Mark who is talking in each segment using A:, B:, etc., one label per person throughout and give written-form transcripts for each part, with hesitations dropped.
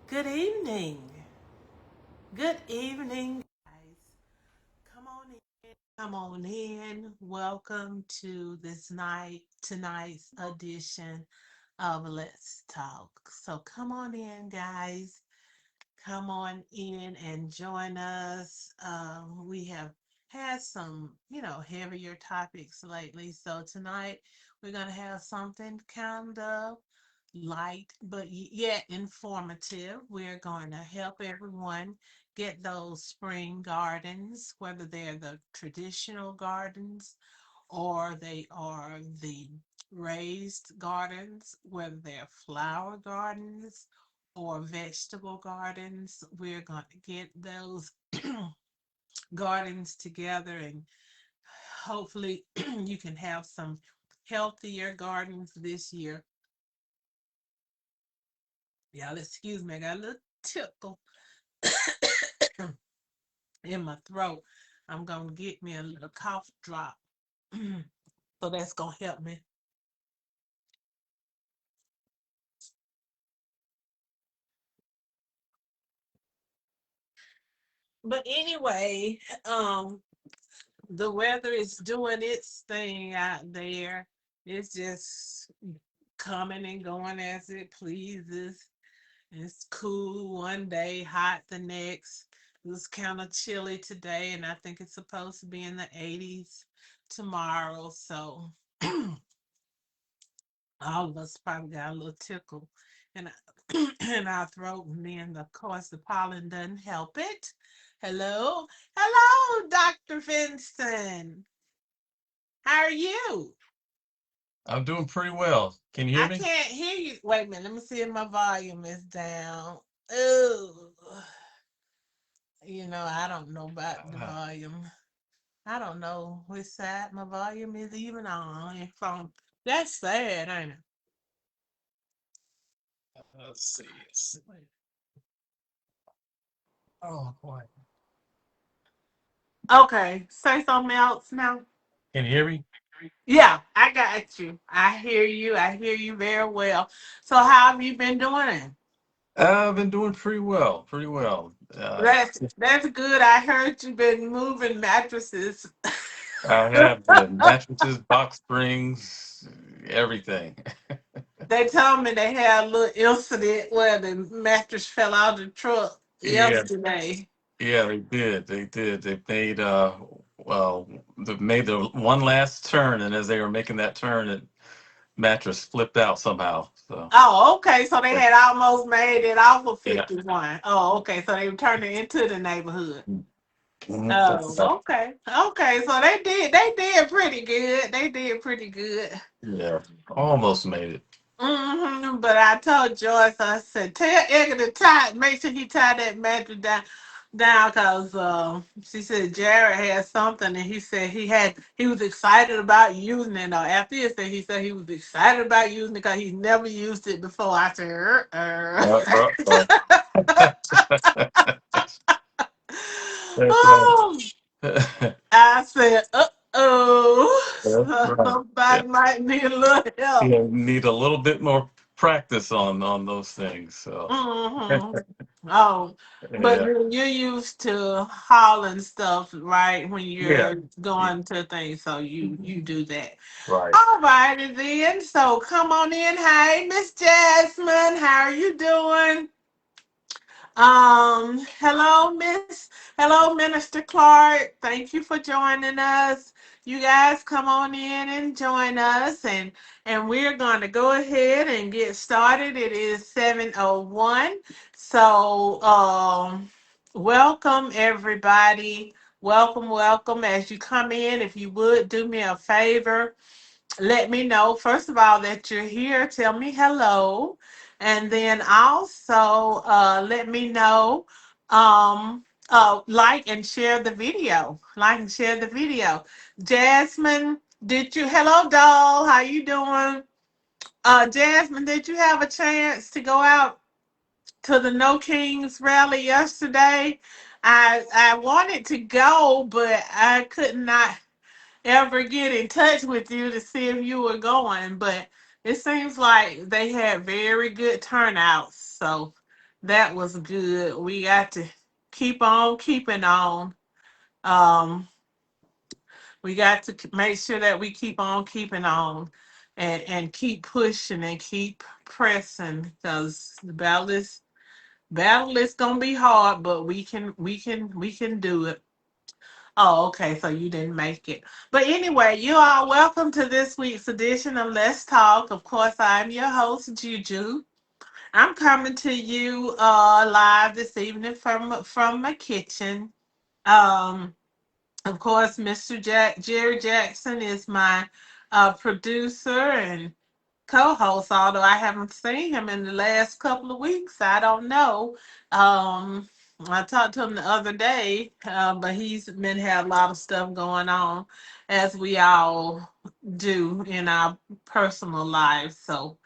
A: Good evening. Good evening, guys. Come on in. Come on in. Welcome to tonight's edition of Let's Talk. So come on in, guys. Come on in and join us. We have had some, heavier topics lately. So tonight we're going to have something kind of light, but yet informative. We're going to help everyone get those spring gardens, whether they're the traditional gardens or they are the raised gardens, whether they're flower gardens or vegetable gardens. We're going to get those gardens together and hopefully you can have some healthier gardens this year. Y'all, excuse me, I got a little tickle in my throat. I'm going to get me a little cough drop. So that's going to help me. But anyway, the weather is doing its thing out there. It's just coming and going as it pleases. It's cool one day, hot the next. It was kind of chilly today, and I think it's supposed to be in the 80s tomorrow. So all of us probably got a little tickle in, in our throat, and then, of course, the pollen doesn't help it. Hello, hello, Dr. Vinson. How are you?
B: I'm doing pretty well. Can you hear
A: I
B: me?
A: can't hear you. Wait a minute. Let me see if my volume is down. Oh, I don't know about the
B: Uh,
A: volume. I don't know which side my volume is even on. That's sad, ain't it?
B: let's see. Oh boy.
A: Okay, say something else now.
B: Can you hear me?
A: Yeah, I got you. I hear you. I hear you very well. So, how have you been doing?
B: I've been doing pretty well. Pretty well.
A: That's good. I heard you've been moving mattresses.
B: I have the mattresses, box springs, everything.
A: They told me they had a little incident where the mattress fell out of the truck
B: Yeah,
A: yesterday.
B: yeah, they did. They did. Well, they made the one last turn, and as they were making that turn, the mattress flipped out somehow. So
A: Oh, okay. So they had almost made it off of
B: yeah.
A: 51. Oh, okay. So they turned it into the neighborhood.
B: That's
A: Oh,
B: about,
A: okay. Okay. So they did pretty good. They did pretty good.
B: yeah, almost made it.
A: But I told Joyce, I said, tell Edgar to make sure he tie that mattress down, cause she said Jared had something, and he said he was excited about using it. Or after he said he was excited about using it because he's never used it before. I said,
B: Uh-oh. That's right.
A: oh, I said,
B: That's right. Yeah.
A: somebody might need a little help.
B: You need a little bit more practice on those things. So
A: hmm Oh, but
B: yeah,
A: you're used to hauling stuff, right? When
B: yeah,
A: you're
B: yeah,
A: going to things, so you do that.
B: right.
A: All righty then. So come on in. Hey, Miss Jasmine, how are you doing? Hello, Minister Clark. Thank you for joining us. You guys come on in and join us, and we're going to go ahead and get started. It is 7:01. So, welcome everybody. Welcome, welcome. As you come in, if you would do me a favor, let me know first of all that you're here. Tell me hello, and then also let me know. Like and share the video. Like and share the video. Jasmine, did you? Hello, doll. How you doing? Jasmine, did you have a chance to go out to the No Kings rally yesterday? I wanted to go, but I could not ever get in touch with you to see if you were going, but it seems like they had very good turnouts. So That was good. We got to keep on keeping on. Um, we got to make sure that we keep on keeping on and keep pushing and keep pressing because the battle is gonna be hard, but we can do it. Oh, okay, so you didn't make it. But anyway, you are welcome to this week's edition of Let's Talk. Of course, I'm your host, Juju. I'm coming to you live this evening from my kitchen. Um, of course, Mr. Jerry Jackson is my producer and co-host. Although I haven't seen him in the last couple of weeks, I don't know. Um, I talked to him the other day, but he's been had a lot of stuff going on, as we all do in our personal lives. So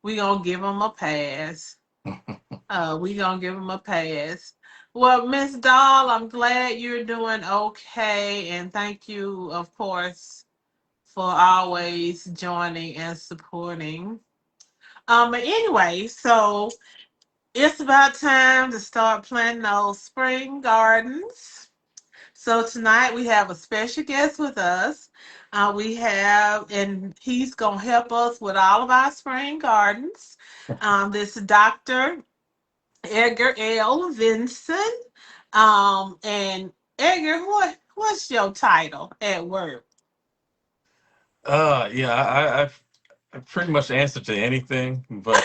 A: we gonna give him a pass. We gonna give him a pass. Well, Miss Doll, I'm glad you're doing okay, and thank you, of course, for always joining and supporting. But anyway, so it's about time to start planting those spring gardens. So tonight we have a special guest with us. And he's gonna help us with all of our spring gardens. This is Dr. Edgar L. Vinson. And Edgar, what's your title at work?
B: Yeah, I pretty much answer to anything, but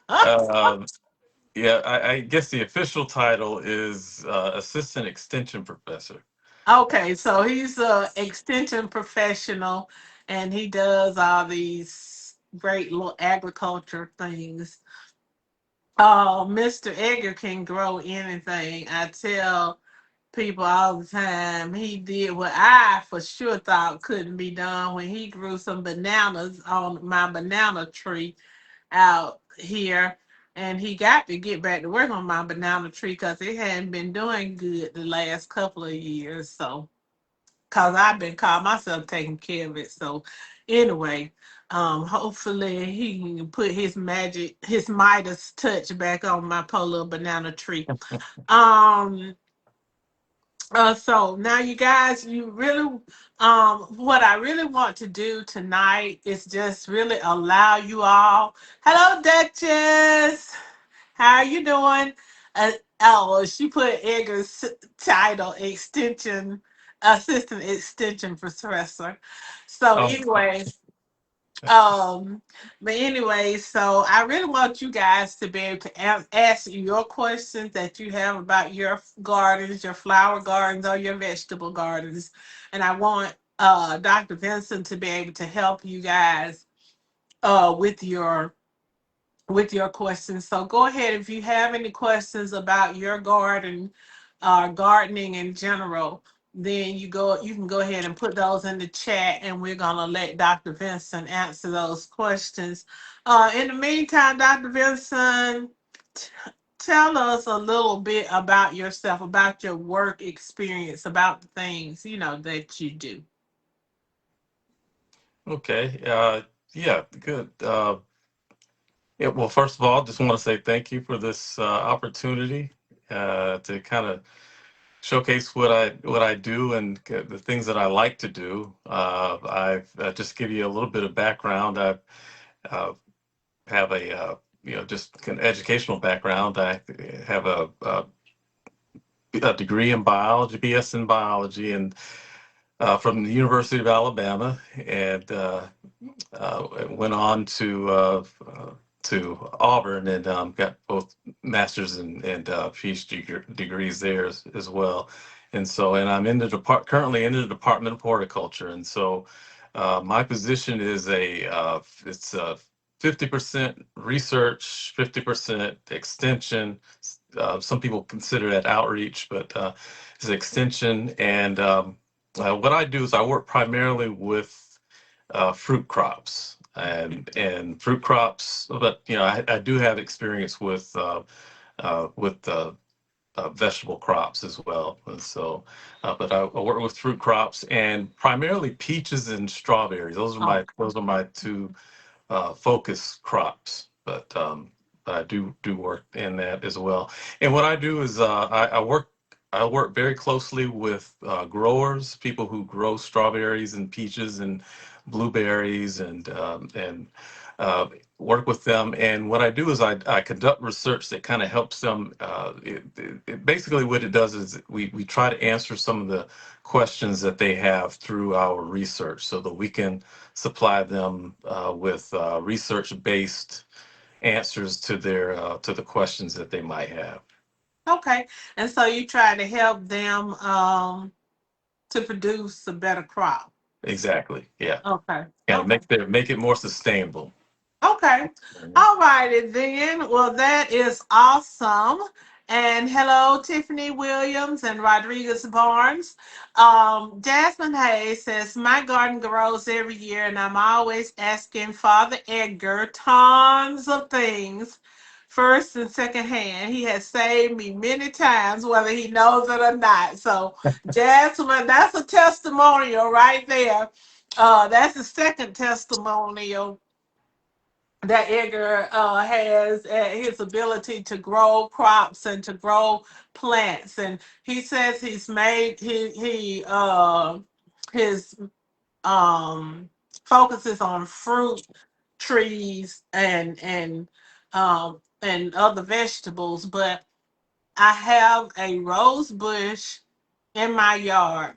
B: uh, yeah, I guess the official title is assistant extension professor.
A: Okay, so he's a extension professional and he does all these great little agriculture things. Oh, Mr. Edgar can grow anything. I tell people all the time he did what I for sure thought couldn't be done when he grew some bananas on my banana tree out here. And he got to get back to work on my banana tree because it hadn't been doing good the last couple of years. So because I've been calling myself taking care of it. So anyway, hopefully he can put his Midas touch back on my poor little banana tree. Um, so now you guys, what I really want to do tonight is just really allow you all. Hello, Duchess. How are you doing? She put Edgar's title extension assistant extension professor. So
B: Oh,
A: anyway, um, but anyway, so I really want you guys to be able to ask your questions that you have about your gardens, your flower gardens, or your vegetable gardens, and I want Dr. Vincent to be able to help you guys with your questions. So go ahead if you have any questions about your garden, gardening in general. Then you can go ahead and put those in the chat, and we're gonna let Dr. Vincent answer those questions. In the meantime, Dr. Vincent, t- tell us a little bit about yourself, about your work experience, about the things that you do.
B: okay. Yeah, good. Yeah, well, first of all, just want to say thank you for this opportunity to kind of showcase what I do and the things that I like to do. I've just give you a little bit of background. I uh, have a just an educational background. I have a degree in biology, BS in biology, and from the University of Alabama, and went on to Auburn and got both masters and PhD degrees there as well. And I'm in the currently in the Department of Horticulture, and so my position is it's 50% research, 50% extension. Some people consider that outreach, but it's extension. And what I do is I work primarily with fruit crops and fruit crops, but I do have experience with vegetable crops as well. And so, but I work with fruit crops and primarily peaches and strawberries. Those are my two focus crops. do work in that as well. And what I do is I work very closely with growers, people who grow strawberries and peaches and blueberries and uh, work with them. And what I do is I conduct research that kind of helps them. Basically, what it does is we try to answer some of the questions that they have through our research, so that we can supply them with research-based answers to the questions that they might have.
A: Okay. And so you try to help them to produce a better crop.
B: Exactly. Yeah.
A: Okay.
B: Yeah.
A: Okay.
B: Make it more sustainable.
A: Okay.
B: Mhm.
A: All righty then. Well, that is awesome. And hello, Tiffany Williams and Rodriguez Barnes. Jasmine Hayes says, my garden grows every year, and I'm always asking Father Edgar tons of things, first and second hand. He has saved me many times, whether he knows it or not. So, Jasmine, that's a testimonial right there. That's the second testimonial that Edgar has his ability to grow crops and to grow plants, and he says he's made his focuses on fruit trees and other vegetables, but I have a rose bush in my yard,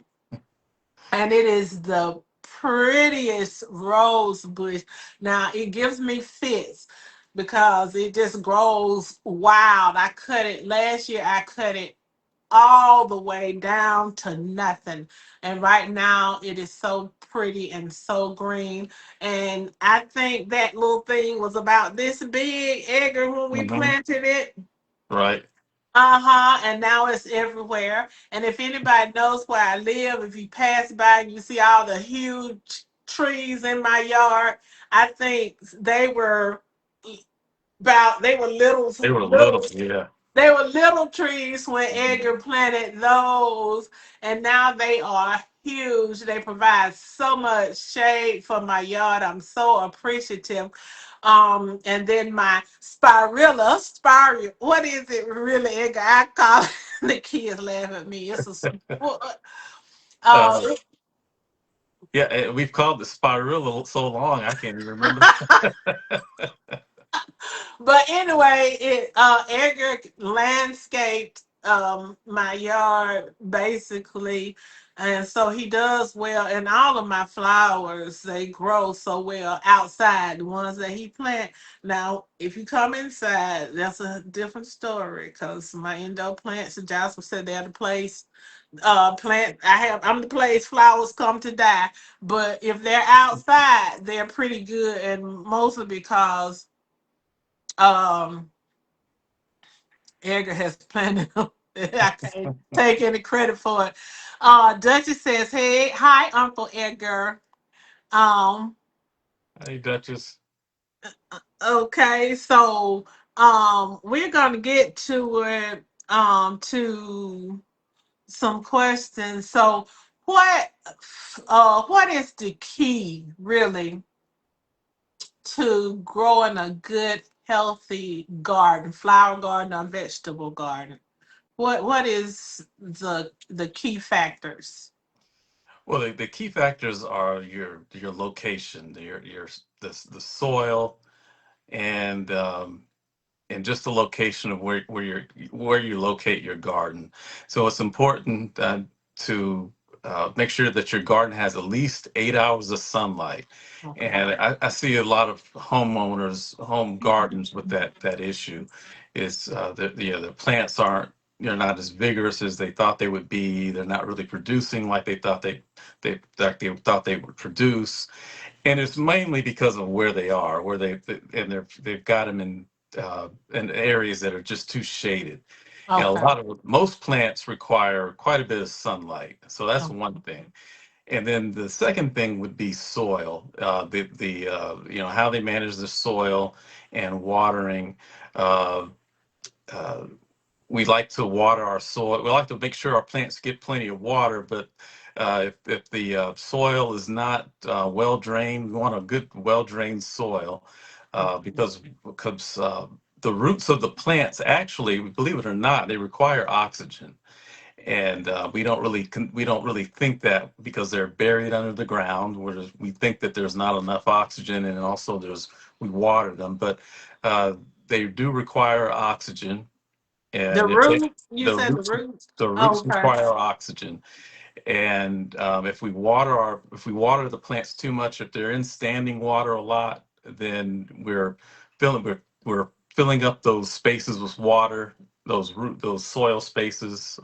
A: and it is the prettiest rose bush. Now it gives me fits because it just grows wild. I cut it last year. I cut it all the way down to nothing, and right now it is so pretty and so green. And I think that little thing was about this big, Edgar, when we
B: Mhm.
A: planted it.
B: Right.
A: Uh-huh. And now it's everywhere. And if anybody knows where I live, if you pass by and you see all the huge trees in my yard, I think they were
B: They were
A: little
B: little. Yeah.
A: they were little trees when Edgar planted those, and now they are huge. They provide so much shade for my yard. I'm so appreciative. And then my what is it really, Edgar? I call it, the kids laugh at me. It's a uh,
B: Uh, yeah. We've called the spirilla so long I can't even remember.
A: But anyway, it Edgar landscaped my yard basically, and so he does well. And all of my flowers, they grow so well outside. The ones that he plant. Now, if you come inside, that's a different story because my indoor plants, Jocelyn said they're the place. Plant. I'm the place flowers come to die. But if they're outside, they're pretty good, and mostly because um Edgar has planted them. I can't take any credit for it. Duchess says, "Hey, hi, Uncle Edgar. Um,
B: Hey, Duchess.
A: okay, so we're gonna get to it. To some questions. So, what what is the key really to growing a good, healthy garden, flower garden or vegetable garden? What is the key factors?
B: Well, the key factors are your location, the soil, and and just the location of where you locate your garden. So it's important to make sure that your garden has at least 8 hours of sunlight.
A: Okay.
B: And I see a lot of homeowners, home gardens with that issue. Is the plants aren't, not as vigorous as they thought they would be. They're not really producing like they thought they would produce, and it's mainly because of where they are, and they've got them in areas that are just too shaded. And
A: Okay.
B: most plants require quite a bit of sunlight, so that's
A: Okay.
B: one thing. And then the second thing would be soil, how they manage the soil and watering. Uh, uh, we like to water our soil. We like to make sure our plants get plenty of water, but if the soil is not well drained, we want a good well drained soil, because the roots of the plants actually, believe it or not, they require oxygen. And we don't really think that because they're buried under the ground. We think that there's not enough oxygen, and also we water them, but uh, they do require oxygen,
A: The
B: and
A: roots, you
B: the
A: said the
B: roots
A: roots?
B: the roots
A: Okay.
B: require oxygen. And if we water the plants too much, if they're in standing water a lot, then we're filling up those spaces with water, those soil spaces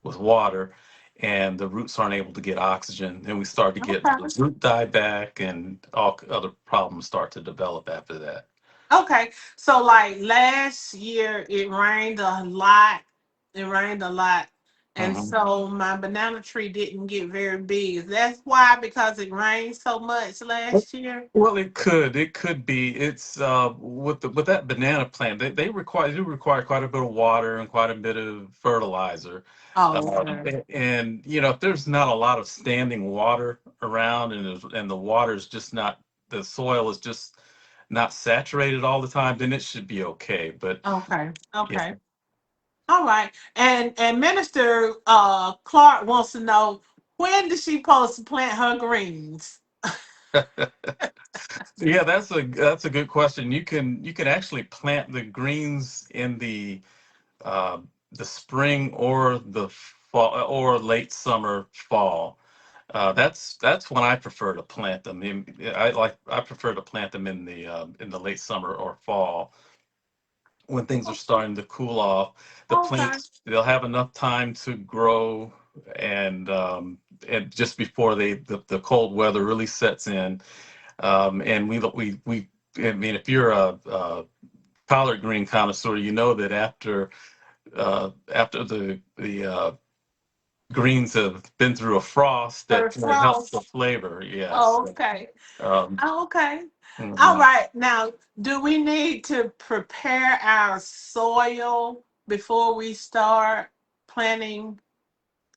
B: with water, and the roots aren't able to get oxygen. And we start to get
A: Okay.
B: root dieback, and all other problems start to develop after that.
A: Okay. So like last year it rained a lot. It rained a lot. And
B: Mhm.
A: so my banana tree didn't get very big. That's why because it rained so much last year.
B: Well, it could be. It's with that banana plant, they do require quite a bit of water and quite a bit of fertilizer.
A: Oh, okay.
B: And if there's not a lot of standing water around, and the water is just not the soil is just not saturated all the time, then it should be okay. But
A: Okay.
B: yeah.
A: Okay. All right. And Minister Clark wants to know when does she supposed to plant her greens?
B: Yeah, that's a good question. You can actually plant the greens in uh, the spring or the fall or late summer, fall. That's when I prefer to plant them. I prefer to plant them in the late summer or fall when things are starting to cool off. The
A: Okay.
B: plants, they'll have enough time to grow, and just before the cold weather really sets in. And we I mean, if you're a collard green connoisseur, you know that after the greens have been through a frost,
A: For
B: that
A: the
B: really helps the
A: frost.
B: flavor. Yes.
A: Oh, okay.
B: Um,
A: Oh, okay. All
B: mhm.
A: right. Now, do we need to prepare our soil before we start planting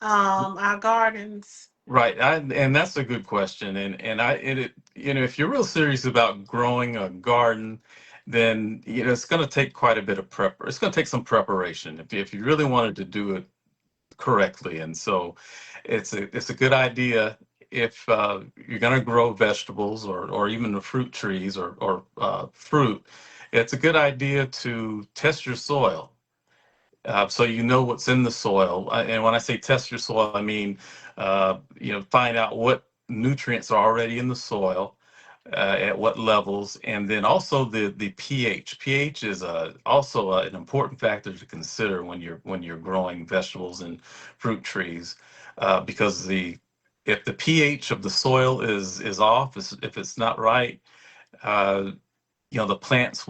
A: our gardens?
B: Right, and that's a good question. If you're real serious about growing a garden, then it's going to take quite a bit of prep. It's going to take some preparation if you really wanted to do it correctly. And so it's a good idea if you're going to grow vegetables or even the fruit trees or fruit. It's a good idea to test your soil, so you know what's in the soil. And when I say test your soil, I mean find out what nutrients are already in the soil, at what levels, and then also the pH. pH is also an important factor to consider when you're growing vegetables and fruit trees, because the if the pH of the soil is off, if it's not right, uh, the plants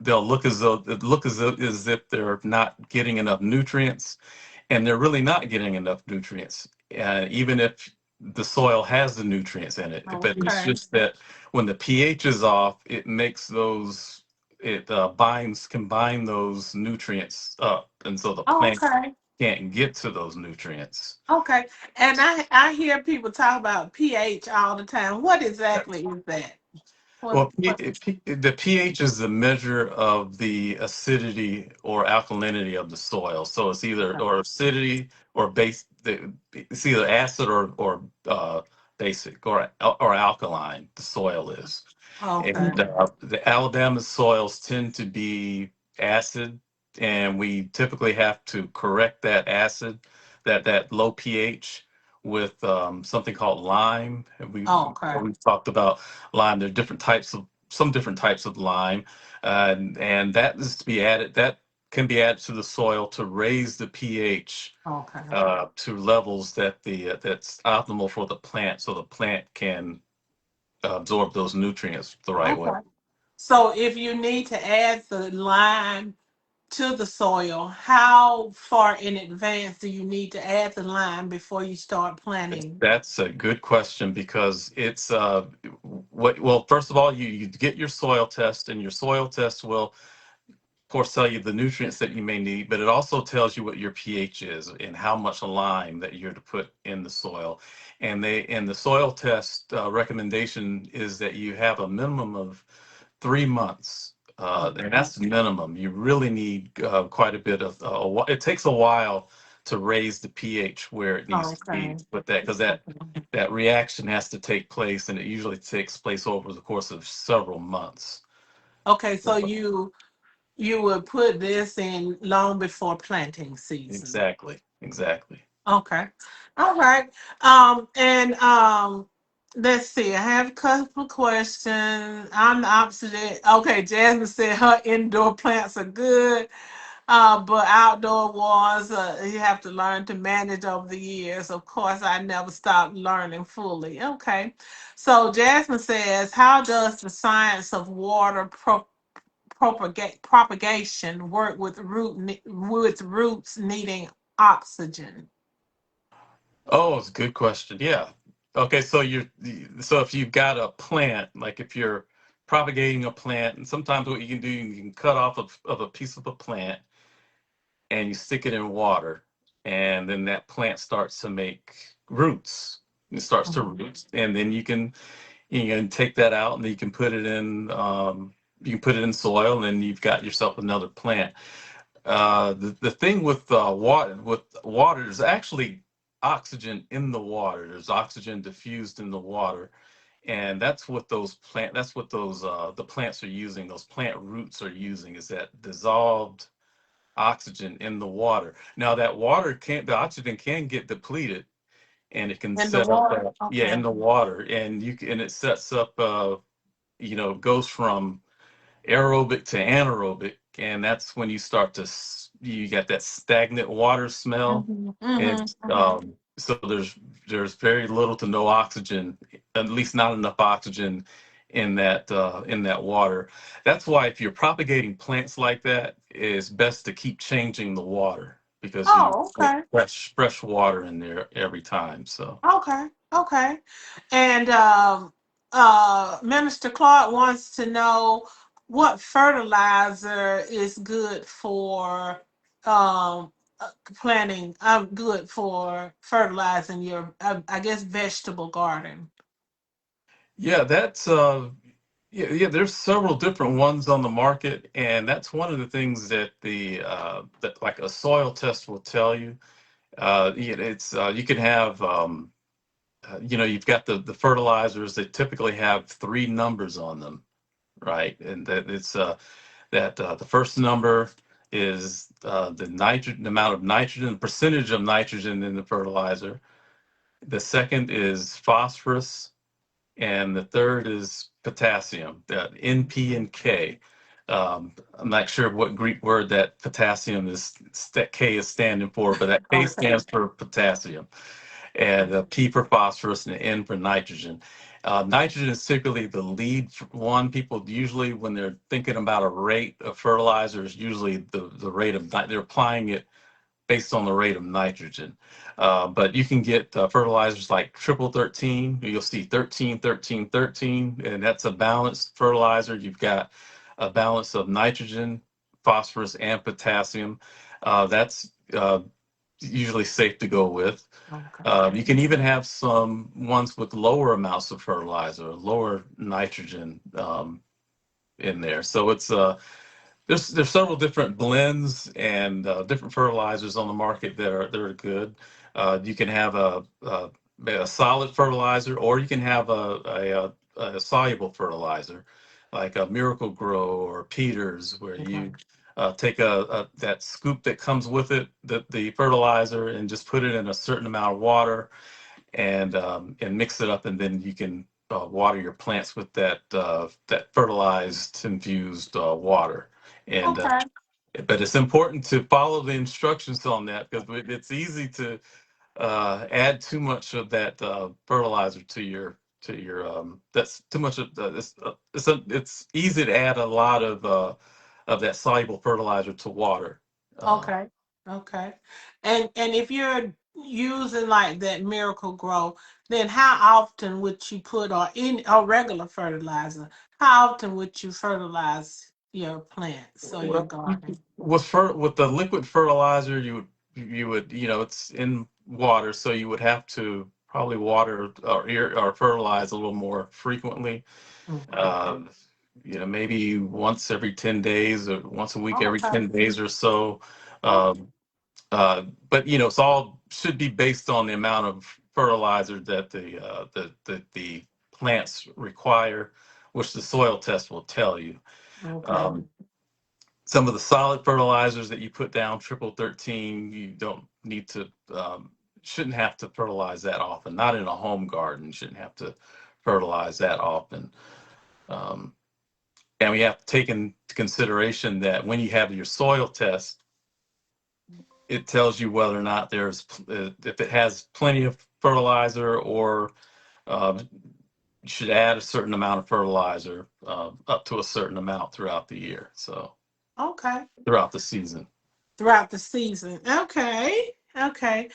B: they'll look as if they're not getting enough nutrients, and they're really not getting enough nutrients, even if the soil has the nutrients in it. But it's
A: Okay.
B: just that when the pH is off, it makes those it binds combine those nutrients up, and so the plant
A: Okay.
B: can't get to those nutrients.
A: Okay. And I hear people talk about pH all the time. What exactly is that?
B: Well,
A: What
B: the pH is the measure of the acidity or alkalinity of the soil. So it's either or acidity or base. It's either acid or basic or alkaline. The soil is,
A: okay.
B: and the Alabama soils tend to be acid, and we typically have to correct that acid, that low pH, with something called lime. And
A: Okay.
B: we talked about lime. There are some different types of lime, and that is to be added. That can be added to the soil to raise the pH
A: Okay.
B: to levels that's optimal for the plant, so the plant can absorb those nutrients the right way.
A: Okay. So if you need to add the lime to the soil, how far in advance do you need to add the lime before you start planting?
B: That's a good question, because it's well, first of all, you get your soil test, and your soil test will of course tell you the nutrients that you may need, but it also tells you what your pH is and how much lime that you're to put in the soil. And the soil test recommendation is that you have a minimum of 3 months And
A: Okay.
B: that's the minimum. You really need quite a bit of. It takes a while to raise the pH where it needs to be
A: Okay.
B: with that, because
A: Okay.
B: that reaction has to take place, and it usually takes place over the course of several months.
A: Okay, so you would put this in long before planting season.
B: Exactly, exactly.
A: Okay. All right. And let's see. I have a couple of questions. I'm the opposite. Okay, Jasmine said her indoor plants are good. But outdoor ones, you have to learn to manage over the years. Of course, I never stopped learning fully. Okay. So Jasmine says, how does the science of water propagation work with with roots needing oxygen?
B: Oh, it's a good question. Yeah. Okay, so so if you've got a plant, like if you're propagating a plant, and sometimes what you can do, you can cut off of a piece of a plant and you stick it in water, and then that plant starts to make roots. It starts to
A: Mhm.
B: root, and then you can take that out, and then you can put it in soil, and then you've got yourself another plant. The thing with water, there's actually oxygen in the water. There's oxygen diffused in the water, and that's what those the plants are using. Those plant roots are using, is that dissolved oxygen in the water. Now that the oxygen can get depleted, and it can
A: In the
B: set up
A: water?
B: yeah, in
A: Okay.
B: the water, and it sets up goes from aerobic to anaerobic, and that's when you get that stagnant water smell.
A: Mm-hmm.
B: And
A: Mm-hmm.
B: so there's very little to no oxygen, at least not enough oxygen in that water. That's why if you're propagating plants like that, it's best to keep changing the water, because you
A: Oh,
B: put
A: okay.
B: fresh water in there every time. So
A: Okay. Okay. And Minister Clark wants to know what fertilizer is good for planting. Good for fertilizing your, I guess, vegetable garden.
B: yeah, there's several different ones on the market, and that's one of the things that that like a soil test will tell you. It's you can have you've got the fertilizers that typically have three numbers on them, right? And that it's that the first number is the amount of nitrogen, the percentage of nitrogen in the fertilizer. The second is phosphorus, and the third is potassium, that NP and K. I'm not sure what Greek word that potassium is, that K is standing for, but that K
A: Okay.
B: stands for potassium, and P for phosphorus, and N for nitrogen. Nitrogen is typically the lead one. People usually, when they're thinking about a rate of fertilizer, is usually the rate of they're applying it based on the rate of nitrogen. But you can get fertilizers like triple 13. You'll see 13, 13, 13, and that's a balanced fertilizer. You've got a balance of nitrogen, phosphorus, and potassium. That's usually safe to go with.
A: Okay.
B: You can even have some ones with lower amounts of fertilizer, lower nitrogen in there. So there's several different blends and different fertilizers on the market that are good. You can have a solid fertilizer, or you can have a soluble fertilizer, like a Miracle Grow or Peters, where
A: Okay.
B: you take that scoop that comes with it, the fertilizer, and just put it in a certain amount of water, and mix it up, and then you can water your plants with that fertilized infused water. And
A: Okay.
B: but it's important to follow the instructions on that, because it's easy to add too much of that fertilizer to your that's too much of it's easy to add a lot of that soluble fertilizer to water. Uh,
A: Okay. Okay. And if you're using like that Miracle Grow, then how often would you put or regular fertilizer? How often would you fertilize your plants or your
B: Well,
A: garden?
B: with the liquid fertilizer, you would it's in water, so you would have to probably water or fertilize a little more frequently.
A: Okay.
B: Um, maybe once every 10 days or once a week every
A: Okay.
B: 10 days or so.
A: Oh,
B: Um, but it's all should be based on the amount of fertilizer that the plants require, which the soil test will tell you.
A: okay.
B: Um, some of the solid fertilizers that you put down, triple 13, you don't need to, shouldn't have to fertilize that often. Not in a home garden, you shouldn't have to fertilize that often. Um, and we have to take into consideration that when you have your soil test, it tells you whether or not if it has plenty of fertilizer, or you should add a certain amount of fertilizer, up to a certain amount throughout the year. So
A: Okay.
B: throughout the season.
A: Throughout the season. Okay. Okay.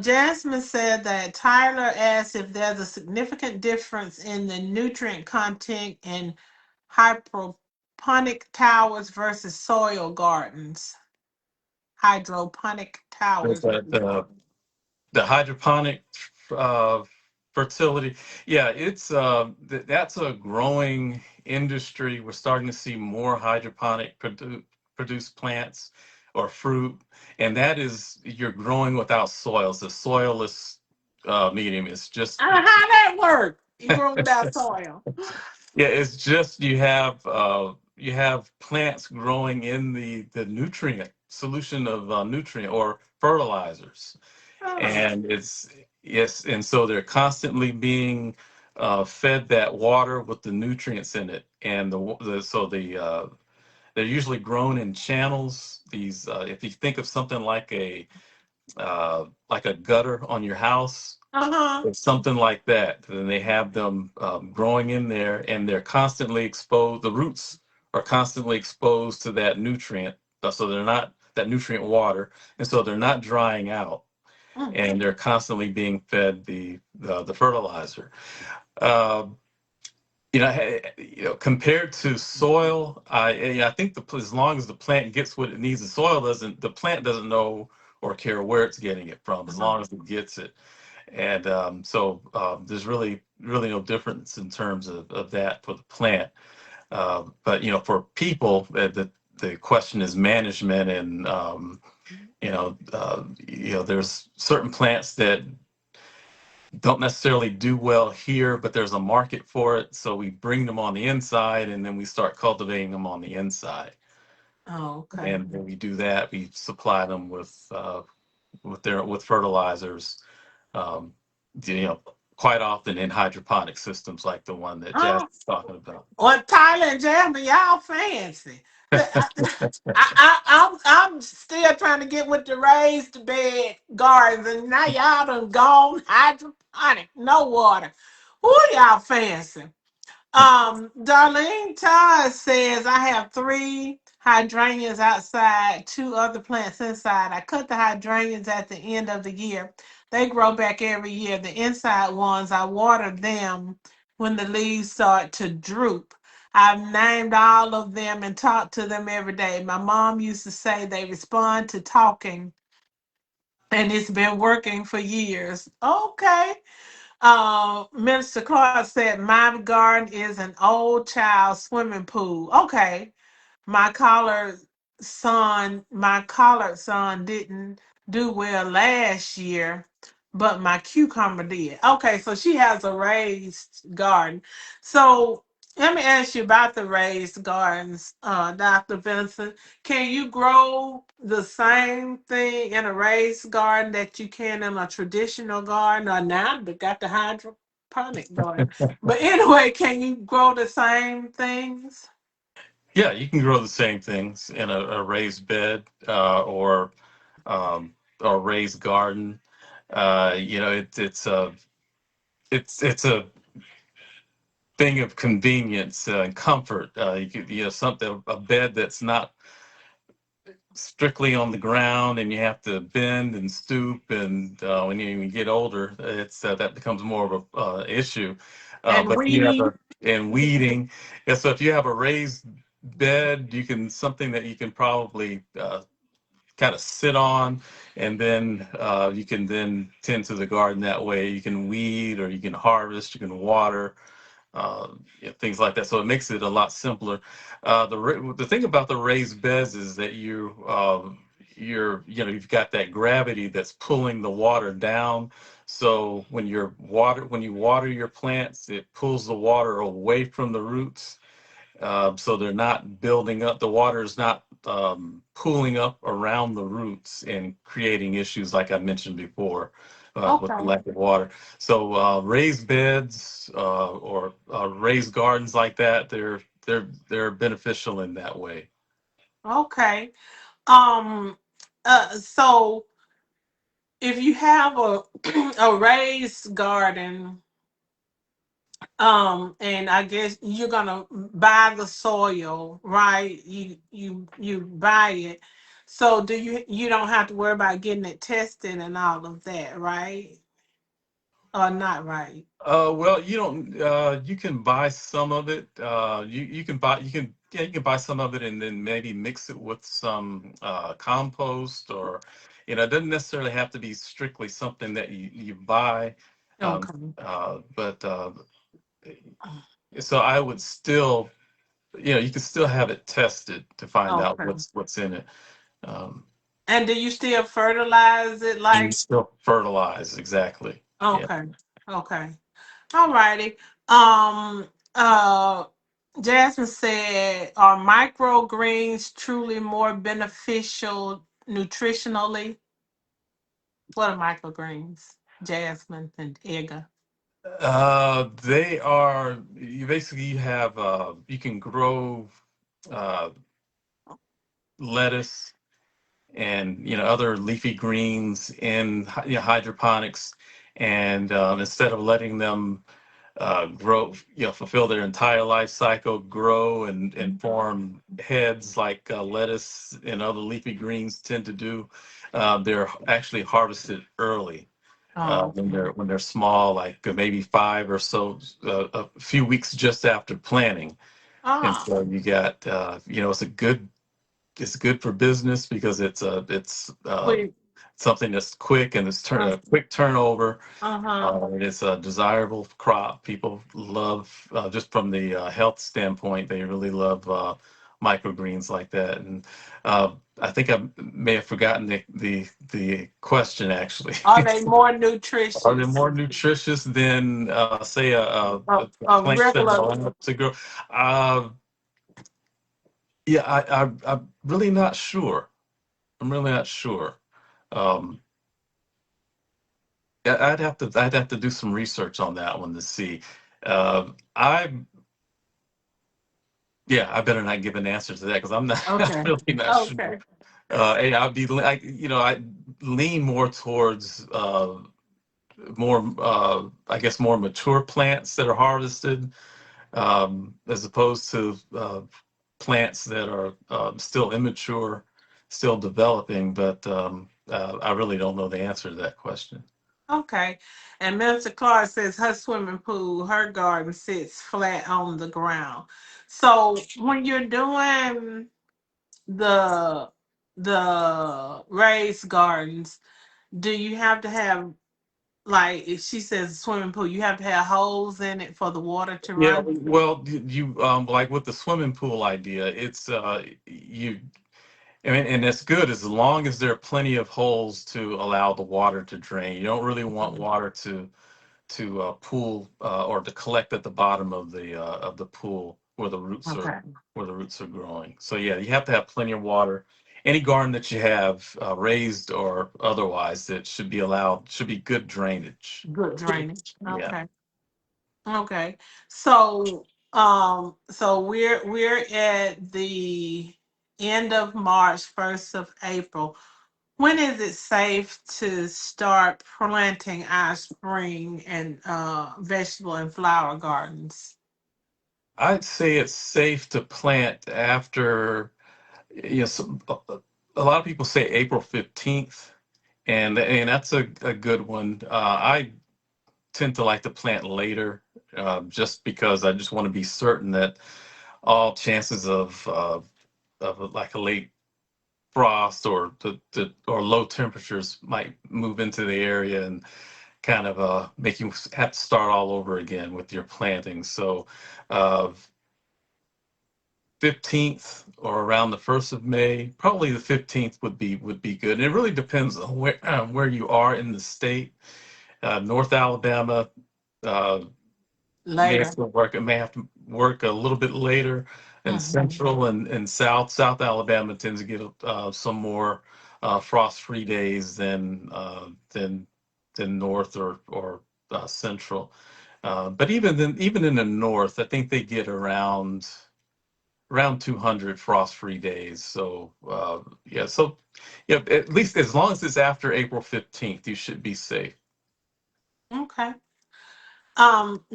A: Jasmine said that Tyler asked if there's a significant difference in the nutrient content in hydroponic towers versus soil gardens. Hydroponic
B: There's
A: towers
B: that,
A: versus soil.
B: the hydroponic uh, fertility. Yeah, that's a growing industry. We're starting to see more hydroponic produced plants or fruit, and that is you're growing without soils. The soilless medium is just
A: How that work? You grow without soil.
B: yeah, it's just you have plants growing in the nutrient solution of nutrient or fertilizers,
A: Oh.
B: and it's yes, and so they're constantly being fed that water with the nutrients in it, and they're usually grown in channels. These if you think of something like a gutter on your house,
A: Uh-huh.
B: or something like that, then they have them growing in there, and they're constantly exposed. The roots are constantly exposed to that nutrient, so they're not that nutrient water, and so they're not drying out,
A: Mm.
B: and they're constantly being fed the fertilizer. Uh, compared to soil, I think as long as the plant gets what it needs, the plant doesn't know or care where it's getting it from, as
A: Uh-huh.
B: long as it gets it. And there's really no difference in terms of that for the plant. But for people, the question is management, and there's certain plants that don't necessarily do well here, but there's a market for it. So we bring them on the inside, and then we start cultivating them on the inside.
A: Oh, okay.
B: And when we do that, we supply them with fertilizers. Um, you know, quite often in hydroponic systems like the one that Jazz
A: Oh,
B: is talking about.
A: well, Tyler and Jasmine, y'all fancy. I'm still trying to get with the raised bed gardens, and now y'all done gone hydroponic, no water. Who y'all fancy? Darlene Todd says I have three hydrangeas outside, two other plants inside. I cut the hydrangeas at the end of the year. They grow back every year. The inside ones, I water them when the leaves start to droop. I've named all of them and talked to them every day. My mom used to say they respond to talking, and it's been working for years. Okay. Minister Clark said, my garden is an old child swimming pool. Okay. My collared son didn't do well last year, but my cucumber did. Okay, so she has a raised garden. So let me ask you about the raised gardens, Dr. Vincent. Can you grow the same thing in a raised garden that you can in a traditional garden? Or now they got the hydroponic garden. But anyway, can you grow the same things?
B: Yeah, you can grow the same things in a raised bed, or raised garden. It's a thing of convenience and comfort. Something a bed that's not strictly on the ground, and you have to bend and stoop, and when you get older, it's that becomes more of a issue.
A: And
B: But you have
A: weed.
B: and weeding. Yeah, so if you have a raised bed, something that you can probably kind of sit on, and then you can then tend to the garden that way. You can weed, or you can harvest, you can water. things like that. So it makes it a lot simpler. The thing about the raised beds is that you've got that gravity that's pulling the water down. So when you water your plants, it pulls the water away from the roots, so they're not building up. The water is not pooling up around the roots and creating issues like I mentioned before, with the
A: Okay.
B: lack of water. So raised beds, or raised gardens like that, they're beneficial in that way.
A: Okay. Um. So if you have a a raised garden, and I guess you're gonna buy the soil, right? You buy it. So you don't have to worry about getting it tested and all of that, right? Or not, right?
B: Well, you don't. You can buy some of it. You can buy some of it and then maybe mix it with some compost, or it doesn't necessarily have to be strictly something that you buy. Um,
A: Okay.
B: but So I would still, you can still have it tested to find out
A: Okay.
B: what's in it, um,
A: And do you still fertilize it
B: and you
A: like?
B: still fertilize exactly. Yeah.
A: Okay. Okay. All righty. Um uh Jasmine said, are microgreens truly more beneficial nutritionally? What are microgreens? Jasmine and Edgar.
B: They are you have you can grow uh, lettuce and other leafy greens in hydroponics, and instead of letting them grow, fulfill their entire life cycle, grow and form heads like lettuce and other leafy greens tend to do. They're actually harvested early,
A: Oh, okay.
B: when they're small, like maybe 5 or so, a few weeks just after planting. And
A: Ah,
B: so you got, it's good for business because it's
A: wait.
B: something that's quick, and it's
A: Uh
B: a quick turnover.
A: huh.
B: It's a desirable crop. People love, just from the health standpoint, they really love microgreens like that. And I think I may have forgotten the question actually.
A: Are they more
B: Are they
A: nutritious?
B: more nutritious than, say, a
A: A
B: plant that
A: regular.
B: I want to grow? Uh, yeah, I'm really not sure. I'm really not sure. Um, I'd have to do some research on that one to see. I Yeah, I better not give an answer to that because I'm not I'm
A: Okay.
B: really not sure.
A: Okay.
B: And I lean more towards I guess more mature plants that are harvested, as opposed to plants that are still immature, still developing. But I really don't know the answer to that question.
A: Okay. And Minister Clark says her swimming pool, her garden sits flat on the ground. So when you're doing the raised gardens, do you have to have, like if she says swimming pool, you have to have holes in it for the water to
B: Yeah,
A: run?
B: well, you like with the swimming pool idea, it's you and it's good as long as there are plenty of holes to allow the water to drain. You don't really want water to pool, or to collect at the bottom of the pool where
A: Okay.
B: the roots are growing. So yeah, you have to have plenty of water. Any garden that you have, raised or otherwise, that should be good drainage.
A: Good drainage.
B: Yeah.
A: Okay. Okay. So so we're at the end of March, 1st of April. When is it safe to start planting our spring and vegetable and flower gardens?
B: I'd say it's safe to plant after, yes, a lot of people say April 15th, and that's a good one. I tend to like to plant later, just because I just want to be certain that all chances of like a late frost or or low temperatures might move into the area and kind of make you have to start all over again with your planting. So, uh, 15th or around the 1st of May, probably the 15th would be good. And it really depends on where you are in the state. North Alabama, uh,
A: Later.
B: may have to work a little bit later, and
A: Hmm.
B: Central and South Alabama tends to get some more frost-free days than North or Central. But even in the North, I think they get around 200 frost-free days. So yeah, so yeah, at least as long as it's after April 15th, you should be safe.
A: Okay.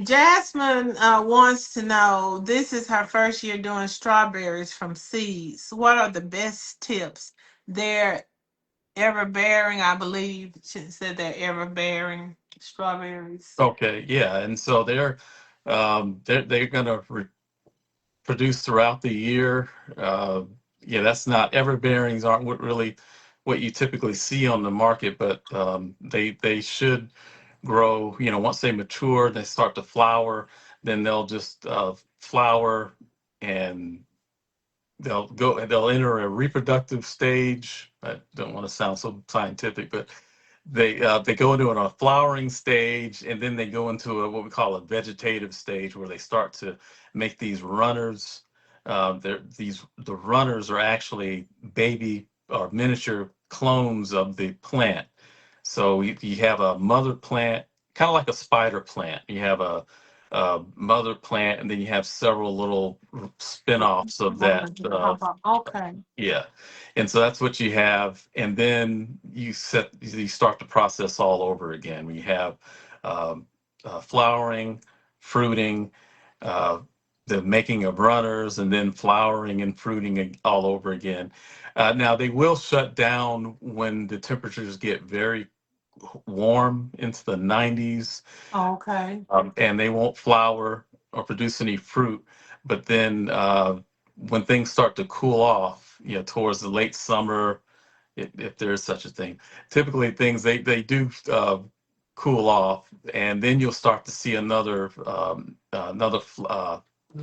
A: Jasmine wants to know, this is her first year doing strawberries from seeds. What are the best tips? They're ever bearing, I believe. She said they're ever bearing strawberries.
B: Okay, yeah, and so they're going to produce throughout the year. Uh, yeah, that's not everbearings aren't really what you typically see on the market, but they should grow. You know, once they mature, they start to flower, then they'll just flower, and they'll enter a reproductive stage. I don't want to sound so scientific, but they go into a flowering stage, and then they go into what we call a vegetative stage, where they start to make these runners. The runners are actually baby or miniature clones of the plant. So you have a mother plant, kind of like a spider plant. You have a mother plant, and then you have several little spin-offs of that.
A: Okay.
B: Yeah, and so that's what you have, and then you start the process all over again. We have um, flowering, fruiting, uh, the making of runners, and then flowering and fruiting all over again. Now they will shut down when the temperatures get very warm into the 90s,
A: Okay.
B: and they won't flower or produce any fruit. But then when things start to cool off, towards the late summer, if there is such a thing, typically things they do cool off, and then you'll start to see another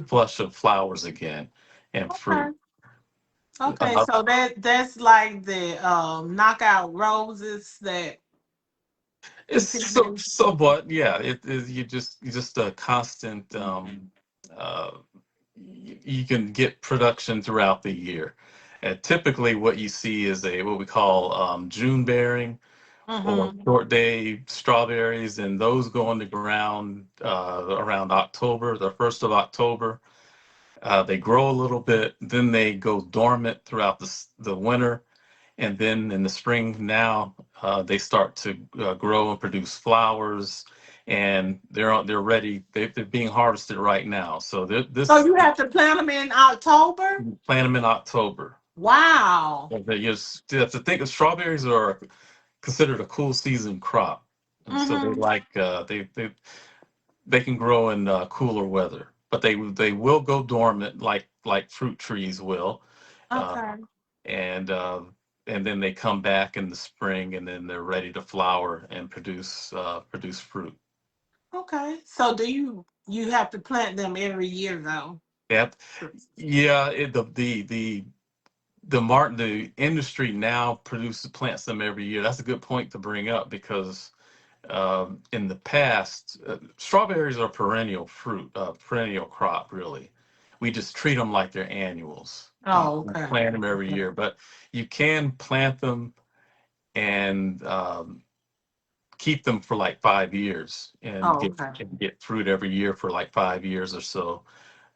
B: flush of flowers again and fruit.
A: Okay. Okay.
B: Uh,
A: So that's like the knockout roses that you
B: It's
A: see
B: so
A: them.
B: somewhat, yeah. It is you just a constant. Uh, you can get production throughout the year. And typically, what you see is a what we call June bearing or
A: Mm-hmm.
B: short day strawberries, and those go on the ground around October, the 1st of October. They grow a little bit, then they go dormant throughout the winter, and then in the spring now they start to grow and produce flowers, and they're ready. They're being harvested right now. So
A: So you have to plant them in October?
B: plant them in October.
A: Wow.
B: You have to think of strawberries are considered a cool season crop, and so they
A: Mm-hmm.
B: like they can grow in cooler weather, but they will go dormant like fruit trees will. Uh,
A: Okay.
B: and uh, and then they come back in the spring, and then they're ready to flower and produce fruit.
A: Okay. So do you have to plant them every year though?
B: Yep. Yeah. The industry now produces plants them every year. That's a good point to bring up because in the past, strawberries are perennial fruit, perennial crop. Really, we just treat them like they're annuals. You
A: Oh,
B: can
A: okay.
B: plant them every year, but you can plant them and keep them for like 5 years and
A: Oh,
B: get
A: okay.
B: and get fruit every year for like 5 years or so.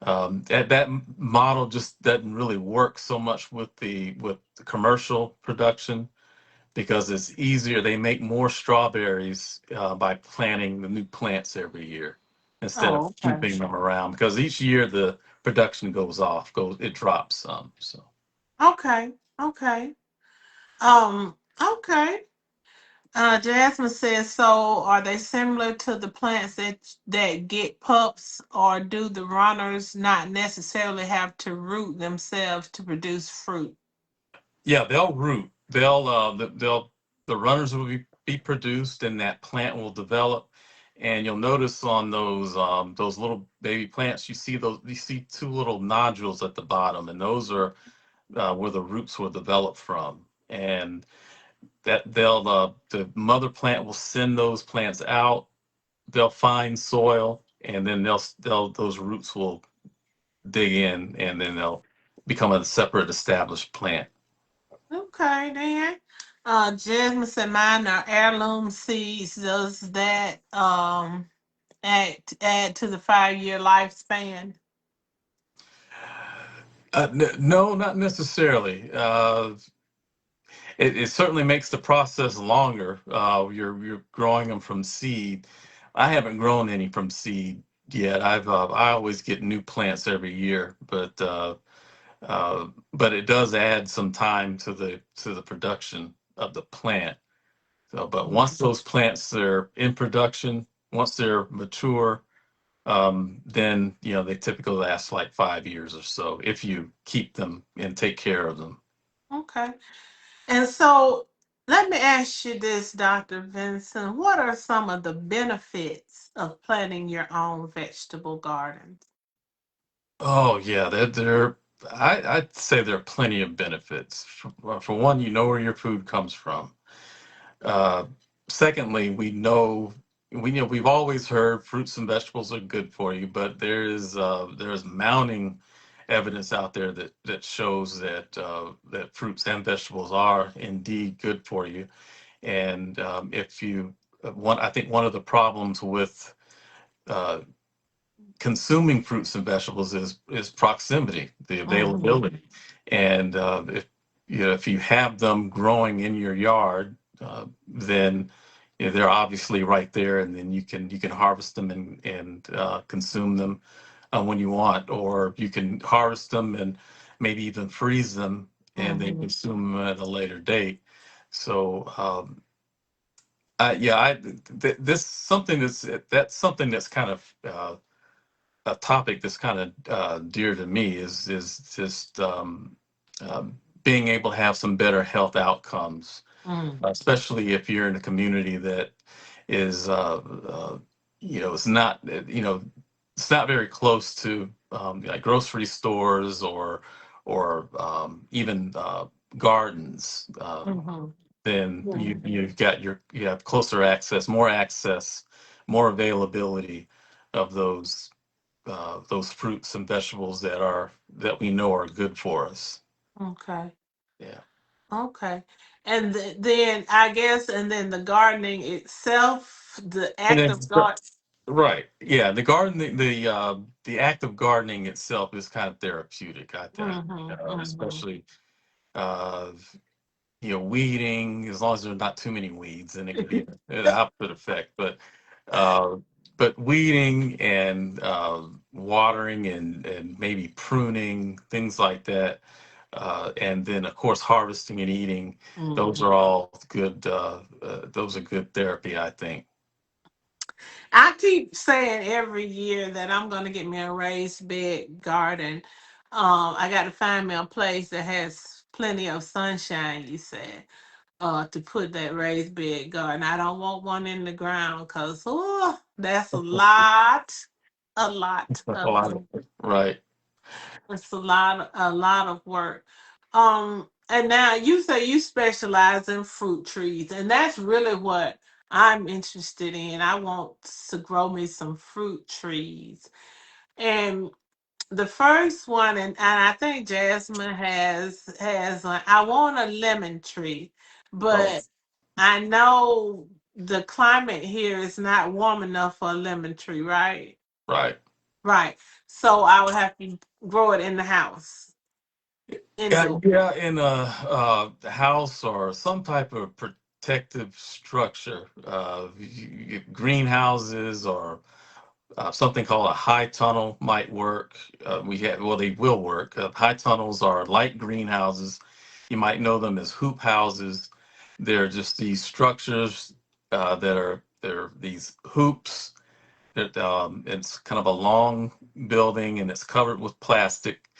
B: That model just doesn't really work so much with the commercial production because it's easier. They make more strawberries by planting the new plants every year instead of
A: Oh, okay.
B: keeping them around because each year the production it drops some. So.
A: Okay. Okay. Okay. Jasmine says, so are they similar to the plants that get pups, or do the runners not necessarily have to root themselves to produce fruit?
B: Yeah, they'll root. The runners will be be produced, and that plant will develop. And you'll notice on those little baby plants, you see two little nodules at the bottom, and those are where the roots will develop from. And that the mother plant will send those plants out. They'll find soil, and then they'll those roots will dig in, and then they'll become a separate established plant.
A: Okay, then. Jasmine said mine are heirloom seeds. Does that add to the 5 year lifespan?
B: No, not necessarily. It certainly makes the process longer. You're growing them from seed. I haven't grown any from seed yet. I always get new plants every year, but it does add some time to the production of the plant. So, but once those plants are in production, once they're mature, then they typically last like 5 years or so if you keep them and take care of them.
A: Okay. And so let me ask you this, Dr. Vincent. What are some of the benefits of planting your own vegetable garden?
B: Oh yeah, I'd say there are plenty of benefits. For one, you know where your food comes from. Uh, Secondly, we've always heard fruits and vegetables are good for you, but there's mounting evidence out there that shows that fruits and vegetables are indeed good for you. And if you one I think one of the problems with uh, consuming fruits and vegetables is proximity, the
A: Mm-hmm.
B: availability. And if you have them growing in your yard, then they're obviously right there, and then you can harvest them and consume them when you want, or you can harvest them and maybe even freeze them and then
A: Mm-hmm.
B: consume them at a later date. So yeah, this something that's something that's kind of a topic that's kind of dear to me is just being able to have some better health outcomes,
A: Mm-hmm.
B: especially if you're in a community that is it's not it's not very close to like grocery stores or even gardens. Then you have closer access, more availability of those fruits and vegetables that we know are good for us.
A: Okay.
B: Yeah.
A: Okay. And then I guess, and then the gardening itself, the
B: And
A: act
B: then
A: of God.
B: right. Yeah, the act of gardening itself is kind of therapeutic, I think.
A: Mm-hmm. Mm-hmm.
B: Especially uh weeding, as long as there's not too many weeds, and it can be an opposite effect. Uh, but weeding and watering and maybe pruning, things like that, and then of course harvesting and eating. Those
A: Mm-hmm.
B: are all good. Those are good therapy, I think.
A: I keep saying every year that I'm going to get me a raised bed garden. I got to find me a place that has plenty of sunshine, you said, to put that raised bed garden. I don't want one in the ground because, oh, that's a lot
B: A
A: of
B: lot of right.
A: it's a lot of work. And now you say you specialize in fruit trees, and that's really what I'm interested in. I want to grow me some fruit trees. And the first one, and I think Jasmine has one. I want a lemon tree,
B: Oh,
A: but I know the climate here is not warm enough for a lemon tree, right?
B: right.
A: Right. So I would have to grow it in the house.
B: Yeah,
A: Indoor.
B: yeah, in a house or some type of protective structure, greenhouses or something called a high tunnel might work. They will work. High tunnels are light greenhouses. You might know them as hoop houses. They're just these structures they're these hoops. It's kind of a long building, and it's covered with plastic,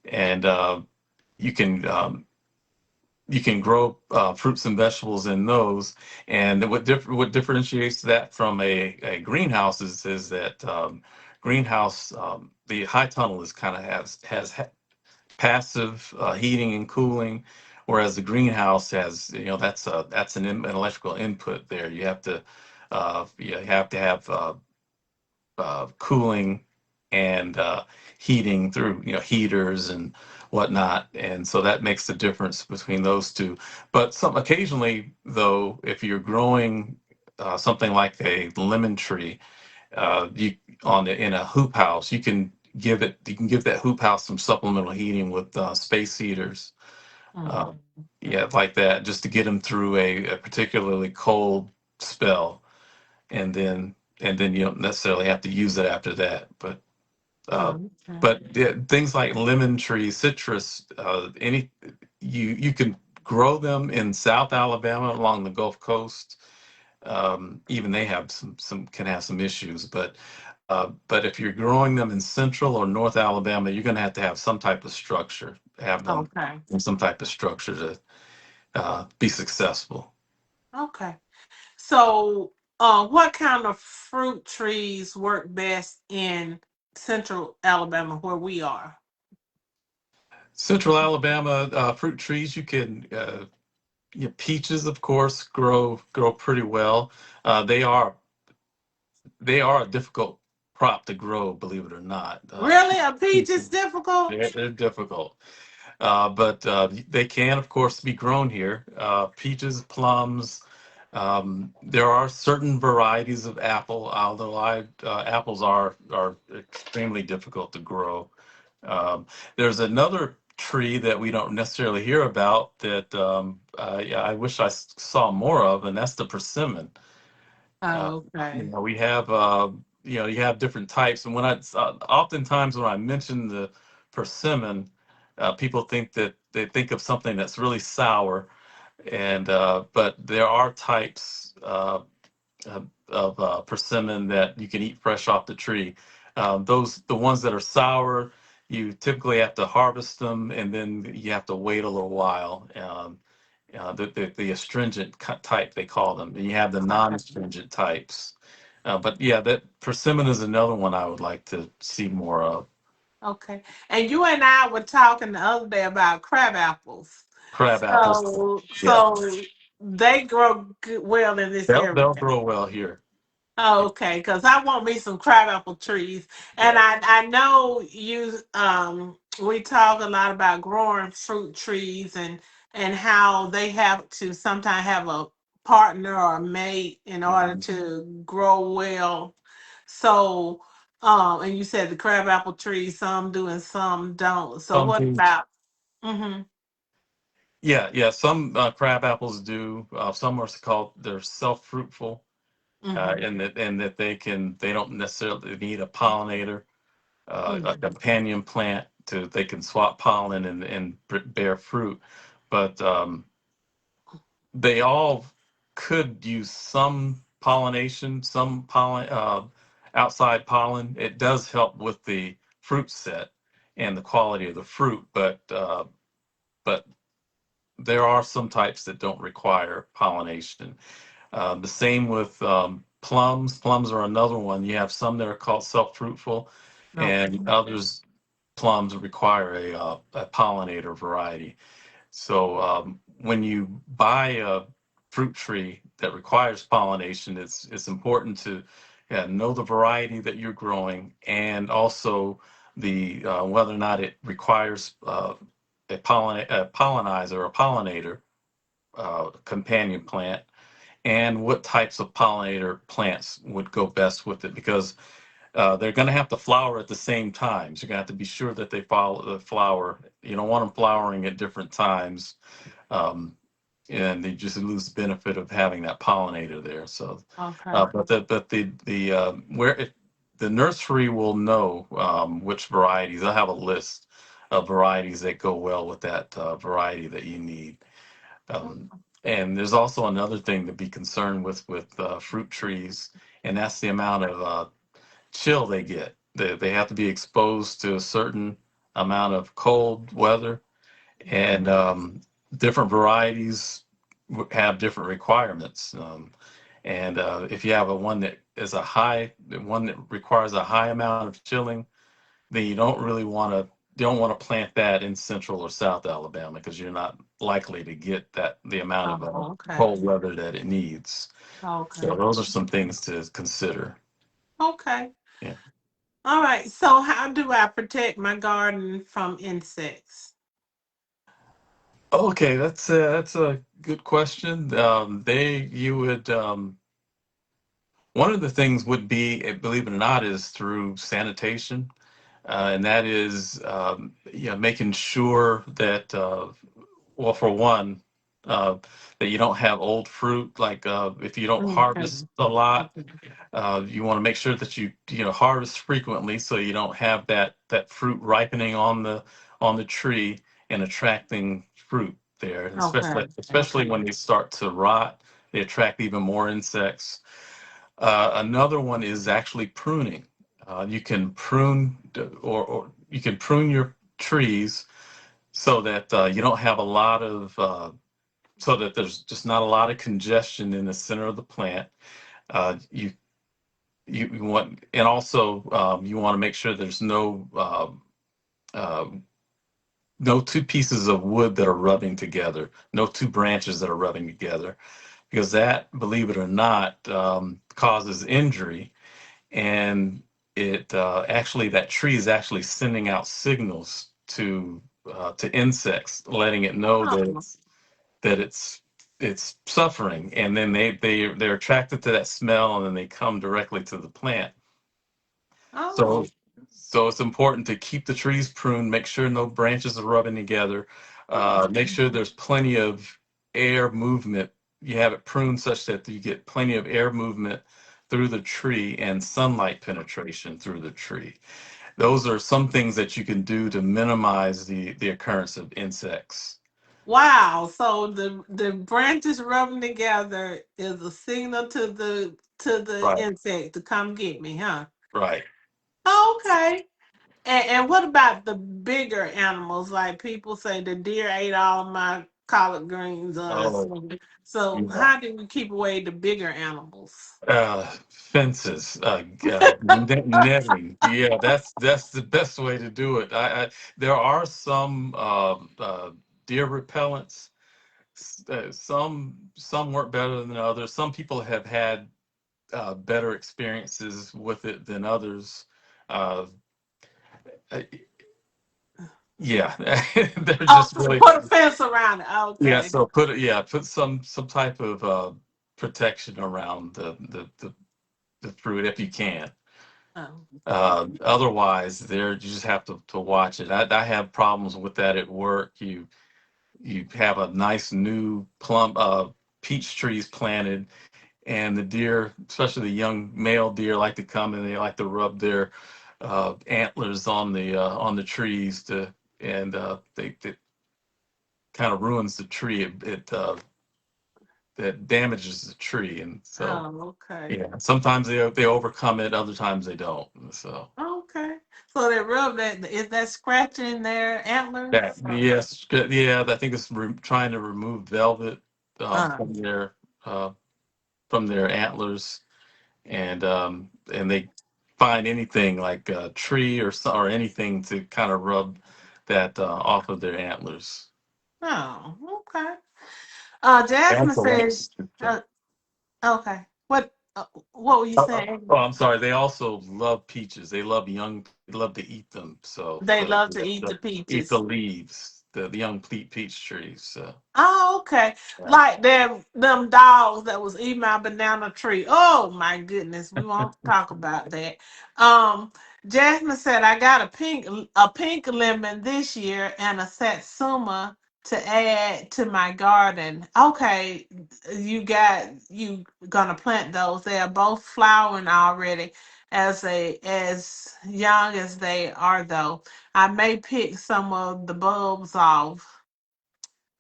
B: and you can you can grow fruits and vegetables in those. And what differentiates that from a greenhouse is that greenhouse, the high tunnel is kind of passive heating and cooling, whereas the greenhouse has, that's an electrical input there. You have to have cooling and heating through heaters and whatnot, and so that makes the difference between those two. But some occasionally, though, if you're growing something like a lemon tree, you in a hoop house, you can give that hoop house some supplemental heating with space heaters, uh,
A: Mm.
B: yeah, like that, just to get them through a particularly cold spell, and then you don't necessarily have to use it after that. Uh,
A: Oh, okay.
B: but things like lemon trees, citrus, you can grow them in South Alabama along the Gulf Coast. Even they have some can have some issues, but if you're growing them in Central or North Alabama, you're going to have some type of structure, have them
A: Okay.
B: in some type of structure to be successful.
A: Okay. So, what kind of fruit trees work best in Central Alabama, where we are?
B: Central Alabama fruit trees, peaches, of course, grow pretty well. Uh, they are they are a difficult crop to grow, believe it or not.
A: Really, a peach is
B: Peaches,
A: difficult.
B: they're difficult, but they can, of course, be grown here. Peaches, plums. There are certain varieties of apple, although apples are extremely difficult to grow. There's another tree that we don't necessarily hear about that yeah, I wish saw more of, and that's the persimmon. Uh,
A: Oh, okay.
B: we have you have different types, and oftentimes when I mention the persimmon, people think that they think of something that's really sour, and but there are types of persimmon that you can eat fresh off the tree. The ones that are sour, you typically have to harvest them, and then you have to wait a little while. The astringent type, they call them, and you have the
A: Okay.
B: non-astringent types. But yeah, that persimmon is another one I would like to see more of.
A: Okay. And you and I were talking the other day about crab apples.
B: Crab apples, yeah,
A: So they grow good, well in this area.
B: they'll grow well here.
A: Oh, okay, because I want me some crabapple trees, and
B: Yeah,
A: I know you we talk a lot about growing fruit trees and how they have to sometimes have a partner or a mate in order
B: mhm.
A: to grow well. So and you said the crabapple trees, some do and some don't. So
B: Some
A: what
B: do.
A: about? Mm-hmm.
B: Yeah, yeah. Some crab apples do. Some are called they're self-fruitful,
A: Mm-hmm.
B: and that they don't necessarily need a pollinator, a
A: Mm-hmm.
B: companion plant to they can swap pollen and bear fruit, but they all could use some pollination, some outside pollen. It does help with the fruit set and the quality of the fruit, but there are some types that don't require pollination. The same with plums. Plums are another one. You have some that are called self-fruitful, and
A: Okay.
B: others plums require a pollinator variety. So when you buy a fruit tree that requires pollination, it's important to know the variety that you're growing, and also the whether or not it requires a pollinizer, a pollinator companion plant, and what types of pollinator plants would go best with it, because they're going to have to flower at the same time. So you're going to have to be sure that they follow the flower. You don't want them flowering at different times, um, and they just lose the benefit of having that pollinator there. So,
A: Okay.
B: but the nursery will know which varieties. They'll have a list of varieties that go well with that variety that you need. Um, and there's also another thing to be concerned with fruit trees, and that's the amount of chill they get. They have to be exposed to a certain amount of cold weather, and different varieties have different requirements. And if you have a one that is a high, one that requires a high amount of chilling, then you don't want to plant that in central or south Alabama because you're not likely to get that the amount of
A: Oh, okay.
B: cold weather that it needs. So
A: Okay.
B: those are some things to consider.
A: Okay.
B: Yeah.
A: All right. So how do I protect my garden from insects?
B: Okay, that's a good question. They you would one of the things would be, believe it or not, is through sanitation, and that is making sure that well, for one, uh, that you don't have old fruit. Like if you don't
A: Okay.
B: harvest a lot,
A: Okay.
B: you want to make sure that you harvest frequently, so you don't have that fruit ripening on the tree and attracting fruit there. And
A: Okay.
B: especially
A: Okay.
B: when they start to rot, they attract even more insects. Another one is actually pruning. You can or you can prune your trees so that you don't have a lot of so that there's just not a lot of congestion in the center of the plant. You you want, and also you want to make sure there's uh, no two pieces of wood that are rubbing together, no two branches that are rubbing together, because that, believe it or not, causes injury. And it actually, that tree is actually sending out signals to insects, letting it know that
A: Oh.
B: it's suffering, and then they're attracted to that smell, and then they come directly to the plant.
A: Oh.
B: So, so it's important to keep the trees pruned, make sure no branches are rubbing together, make
A: Oh.
B: sure there's plenty of air movement. You have it pruned such that you get plenty of air movement through the tree and sunlight penetration through the tree. Those are some things that you can do to minimize the occurrence of insects.
A: Wow. So the branches rubbing together is a signal to the
B: Right,
A: insect to come get me, huh?
B: right.
A: Okay. And what about the bigger animals? Like people say the deer ate all my collard greens or
B: Oh,
A: something. So
B: yeah.
A: how do we keep away the bigger animals?
B: Fences, netting. Yeah, that's the best way to do it. There are some deer repellents. Some work better than others. Some people have had better experiences with it than others. Uh, uh, yeah, they're
A: Oh,
B: just really,
A: put a fence around it.
B: yeah.
A: Okay.
B: So put some type of protection around the fruit if you can.
A: Oh.
B: Otherwise, there you just have to watch it. I have problems with that at work. You have a nice new plum peach trees planted, and the deer, especially the young male deer, like to come and they like to rub their antlers on the trees to, and they kind of ruins the tree. It damages the tree, and so
A: Oh, okay.
B: yeah. Sometimes they overcome it, other times they don't. So.
A: Okay. So they rub that, is that scratching their
B: That
A: antlers?
B: yes, yeah, I think it's trying to remove velvet
A: Uh,
B: uh, from their antlers, and they find anything like a tree or anything to kind of rub that off of their antlers.
A: oh, okay. Jasmine
B: Also,
A: says, uh, okay. What were you saying?
B: I'm sorry. They also love peaches. They love to eat them. So
A: They love to eat the
B: eat the
A: peaches.
B: leaves, the young peach trees. So,
A: Oh, okay.
B: yeah.
A: Like them dogs that was eating my banana tree. Oh my goodness, we won't talk about that. Um, Jasmine said I got a pink lemon this year and a satsuma to add to my garden. Okay, you gonna plant those. They are both flowering already as young as they are though. I may pick some of the bulbs off.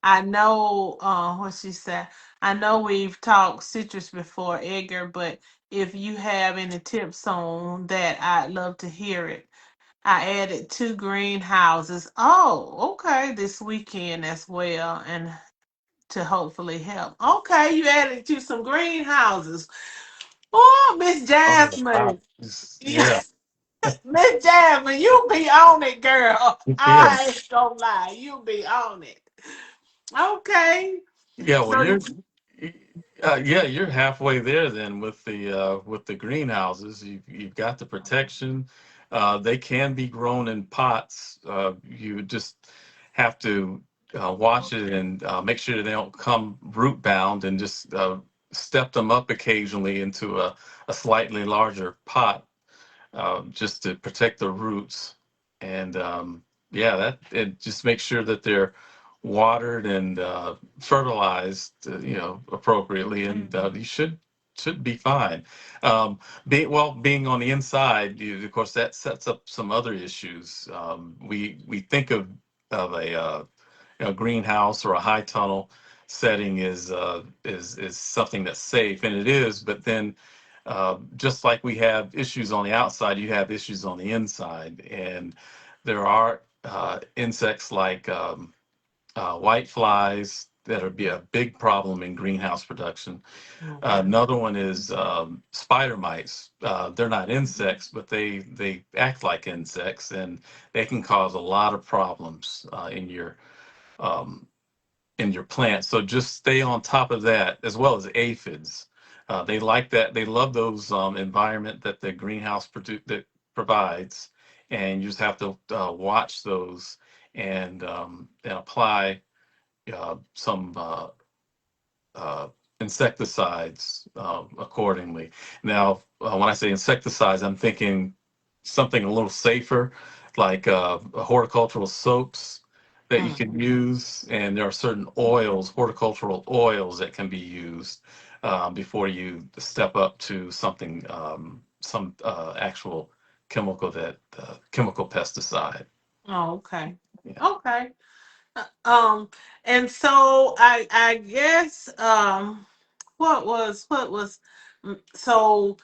A: I know what she said. I know we've talked citrus before, Edgar, but if you have any tips on that, I'd love to hear it. I added two greenhouses. Oh, okay, this weekend as well, and to hopefully help. Okay, you added you some greenhouses. Oh, Miss
B: Oh,
A: Jasmine.
B: wow. Yeah,
A: Miss Jasmine, you be on it, girl.
B: yeah.
A: I ain't gonna lie, you be on it. Okay.
B: Yeah, well,
A: So
B: yeah, you're halfway there then with the greenhouses. You've got the protection. They can be grown in pots. You just have to watch it and make sure they don't come root bound, and just step them up occasionally into a slightly larger pot, just to protect the roots. And yeah, that it just makes sure that they're watered and fertilized, appropriately, and you should be fine. Being on the inside, of course, that sets up some other issues. We think of a greenhouse or a high tunnel setting is something that's safe, and it is. But then, just like we have issues on the outside, you have issues on the inside, and there are insects like white flies that would be a big problem in greenhouse production.
A: okay.
B: Another one is spider mites. They're not insects, but they act like insects, and they can cause a lot of problems um, in your plant. So just stay on top of that, as well as aphids. They like that. They love those environment that the greenhouse that provides, and you just have to watch those and apply some insecticides accordingly. Now, when I say insecticides, I'm thinking something a little safer, like horticultural soaps that you can
A: Mhm.
B: use, and there are certain oils, horticultural oils, that can be used before you step up to some actual chemical pesticide.
A: Oh, okay.
B: Yeah.
A: Okay. And so I guess what was so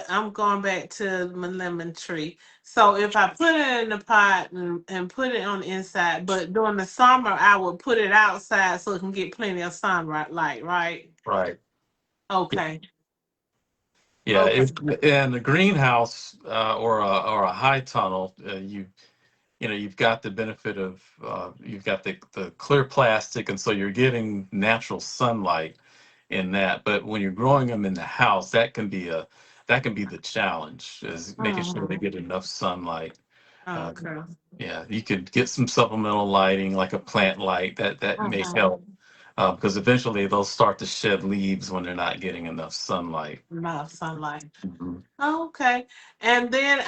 A: I'm going back to my lemon tree. So if I put it in the pot and put it on the inside, but during the summer I would put it outside so it can get plenty of sunlight, light, right?
B: Right.
A: Okay.
B: Yeah,
A: Okay.
B: in the greenhouse or a high tunnel, you've got the benefit of you've got the clear plastic, and so you're getting natural sunlight in that. But when you're growing them in the house, that can be the challenge, is making sure they
A: Mhm.
B: get enough sunlight. Uh,
A: Okay.
B: yeah, you could get some supplemental lighting, like a plant light, that may
A: Mhm.
B: help, because eventually they'll start to shed leaves when they're not getting enough sunlight.
A: Enough sunlight.
B: Mhm.
A: Okay. And then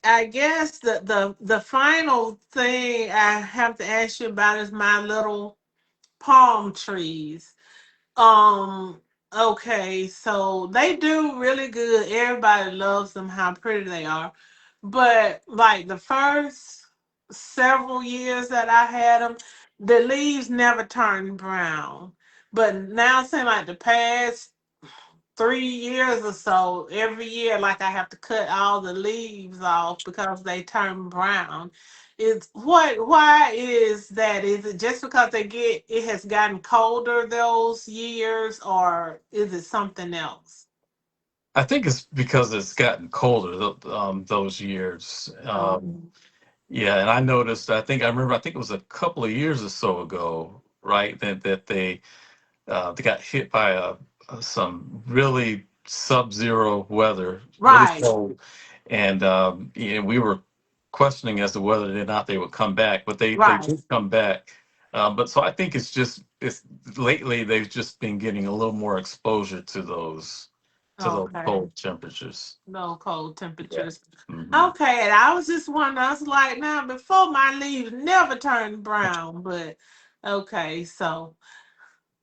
A: I guess the final thing I have to ask you about is my little palm trees. Um, okay, so they do really good. Everybody loves them, how pretty they are. But like the first several years that I had them, the leaves never turned brown. But now it seems like the past 3 years or so, every year, like I have to cut all the leaves off because they turn brown. Why is that? Is it just because it has gotten colder those years, or is it something else?
B: I think it's because it's gotten colder those years.
A: Oh,
B: Yeah, and I noticed. I remember. I think it was a couple of years or so ago, right? That they got hit by some really sub-zero weather, really
A: right,
B: cold, and we were questioning as to whether or not they would come back, but they
A: right.
B: did come back. But so I think it's lately they've just been getting a little more exposure to those
A: Okay.
B: cold temperatures.
A: No cold
B: Yeah.
A: temperatures.
B: Hmm.
A: Okay, and I was just wondering, I was like, now before my leaves never turned brown, but okay, so.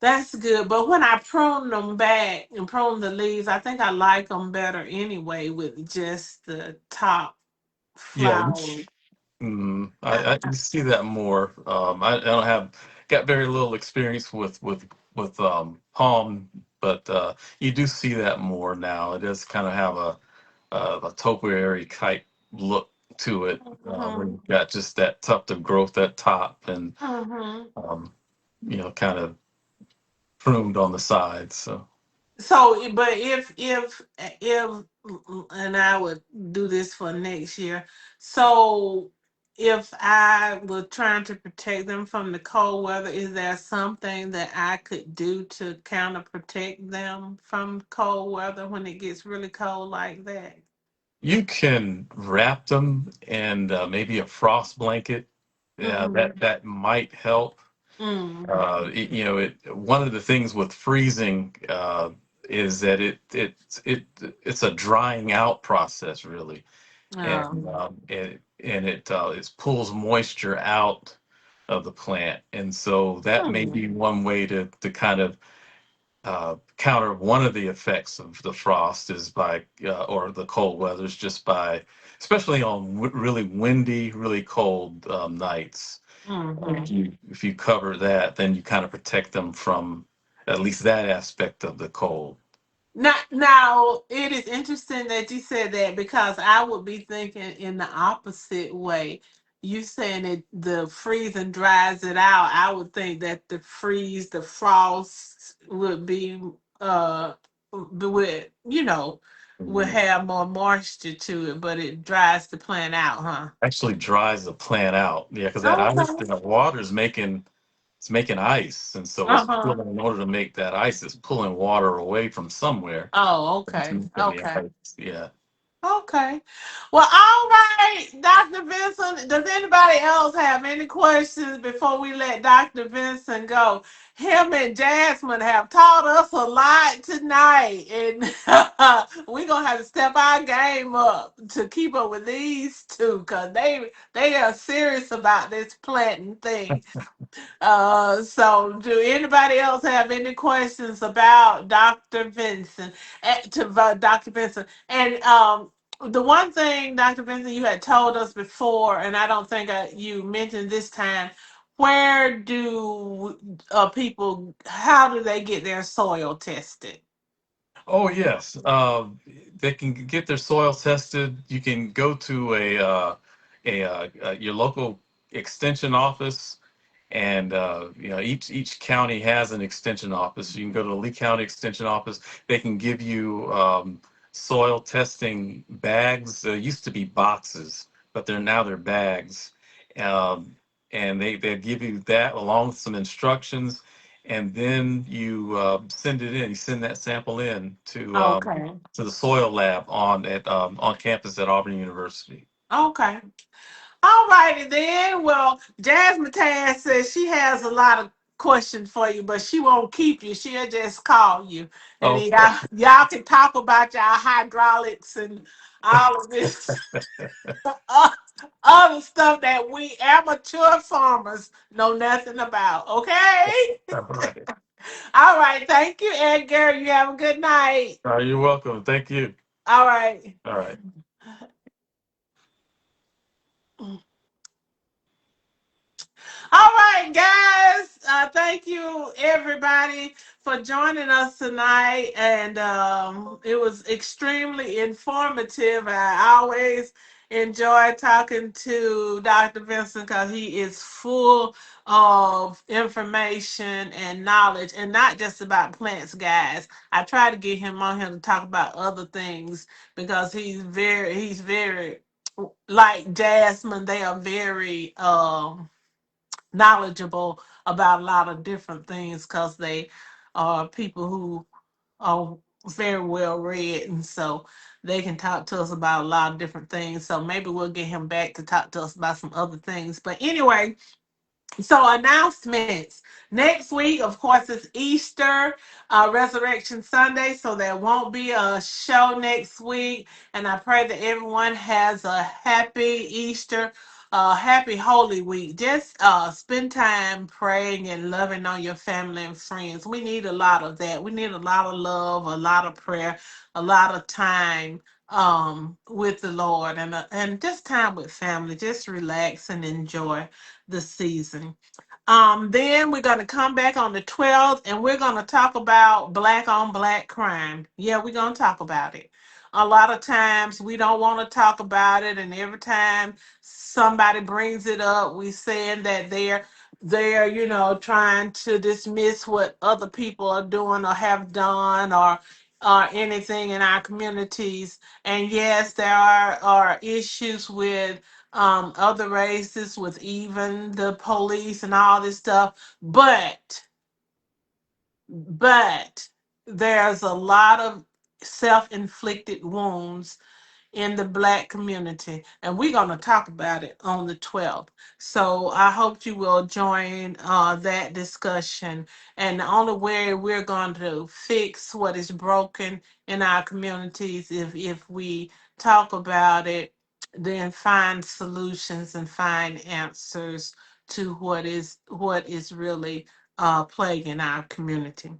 A: That's good. But when I prune them back and prune the leaves, I think I like them better anyway with just the top
B: Yeah.
A: flower.
B: I can see that more. I don't have got very little experience with palm, but you do see that more now. It does kind of have a topiary type look to it, where
A: Mhm.
B: you've got just that tuft of growth at top and,
A: Mhm.
B: um, kind of pruned on the sides. So
A: So, but if and I would do this for next year. So, if I were trying to protect them from the cold weather, is there something that I could do to kind of protect them from cold weather when it gets really cold like that?
B: you can wrap them in maybe a frost blanket. Yeah,
A: Mm-hmm.
B: that might help.
A: Mm.
B: One of the things with freezing is that it it's a drying out process, really, and
A: Um.
B: it pulls moisture out of the plant, and so that may
A: Hmm.
B: be one way to kind of counter one of the effects of the frost is by or the cold weather is just by, especially on really windy, really cold nights.
A: Mm-hmm.
B: If you cover that, then you kind of protect them from at least that aspect of the cold.
A: Now, it is interesting that you said that because I would be thinking in the opposite way. You saying that the freezing dries it out. I would think that the frost would be would would
B: Mhm.
A: have more moisture to it, but it dries the plant out, huh?
B: Actually dries the plant out. Yeah, because that ice
A: Okay.
B: in the water is making it's making ice, and so
A: Uh
B: it's
A: huh.
B: pulling in order to make that ice, it's pulling water away from somewhere.
A: Oh,
B: It's
A: okay.
B: making the
A: Okay.
B: ice. Yeah.
A: Okay. Well, all right, Dr. Vincent. Does anybody else have any questions before we let Dr. Vincent go? Him and Jasmine have taught us a lot tonight, and we're gonna have to step our game up to keep up with these two because they are serious about this planting thing. So do anybody else have any questions about Dr. Vincent? Dr. Vincent, and the one thing, Dr. Vincent, you had told us before, and I don't think you mentioned this time. Where do people? How do they get their soil tested?
B: Oh yes, they can get their soil tested. You can go to your local extension office, and each county has an extension office. You can go to the Lee County Extension Office. They can give you soil testing bags. There used to be boxes, but they're bags, um, and they give you that along with some instructions, and then you send it in. You send that sample in
A: Okay.
B: to the soil lab on campus at Auburn University.
A: Okay. All righty then. Well, Jasmine Tan says she has a lot of questions for you, but she won't keep you. She'll just call you. And then
B: Okay.
A: y'all can talk about y'all hydraulics and all of this uh, other stuff that we amateur farmers know nothing about. Okay?
B: All right.
A: All right. Thank you, Edgar. You have a good night.
B: You're welcome. Thank you.
A: All right.
B: All right.
A: All right, guys. Thank you, everybody, for joining us tonight. And it was extremely informative. I always enjoy talking to Dr. Vincent because he is full of information and knowledge, and not just about plants, guys. I try to get him on here to talk about other things because he's very like Jasmine. They are very knowledgeable about a lot of different things because they are people who are very well read, and so they can talk to us about a lot of different things. So maybe we'll get him back to talk to us about some other things. But anyway, so announcements. Next week, of course, is Easter, Resurrection Sunday, so there won't be a show next week. And I pray that everyone has a happy Easter, happy Holy Week. Just spend time praying and loving on your family and friends. We need a lot of that. We need a lot of love, a lot of prayer, a lot of time with the Lord, and just time with family. Just relax and enjoy the season. Then we're going to come back on the 12th and we're going to talk about black on black crime. Yeah, we're going to talk about it. a lot of times we don't want to talk about it, and every time somebody brings it up, we saying that they're trying to dismiss what other people are doing or have done, or anything in our communities. And yes, there are issues with other races, with even the police and all this stuff, but there's a lot of self-inflicted wounds in the Black community, and we're going to talk about it on the 12th. So I hope you will join that discussion. And the only way we're going to fix what is broken in our communities, if we talk about it, then find solutions and find answers to what is really plaguing our community.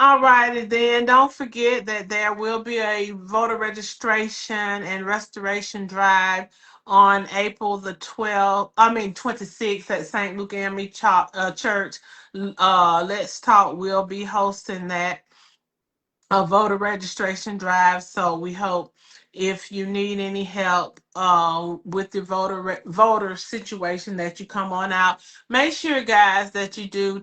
A: All righty then. Don't forget that there will be a voter registration and restoration drive on April the 12th, 26th at St. Luke AME Church. Let's Talk will be hosting that a voter registration drive. So we hope if you need any help with the voter situation that you come on out. Make sure, guys, that you do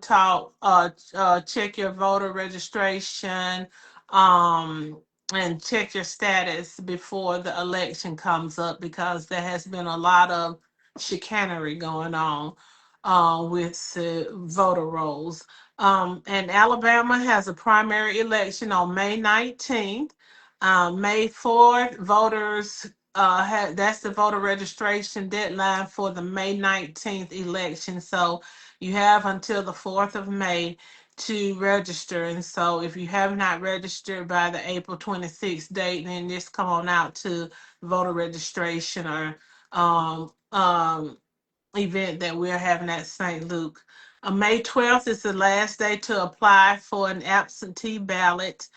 A: check your voter registration um, and check your status before the election comes up, because there has been a lot of chicanery going on with voter rolls. And Alabama has a primary election on May 19th. May 4th, that's the voter registration deadline for the May 19th election. So you have until the 4th of May to register. And so if you have not registered by the April 26th date, then just come on out to voter registration or event that we're having at St. Luke. May 12th is the last day to apply for an absentee ballot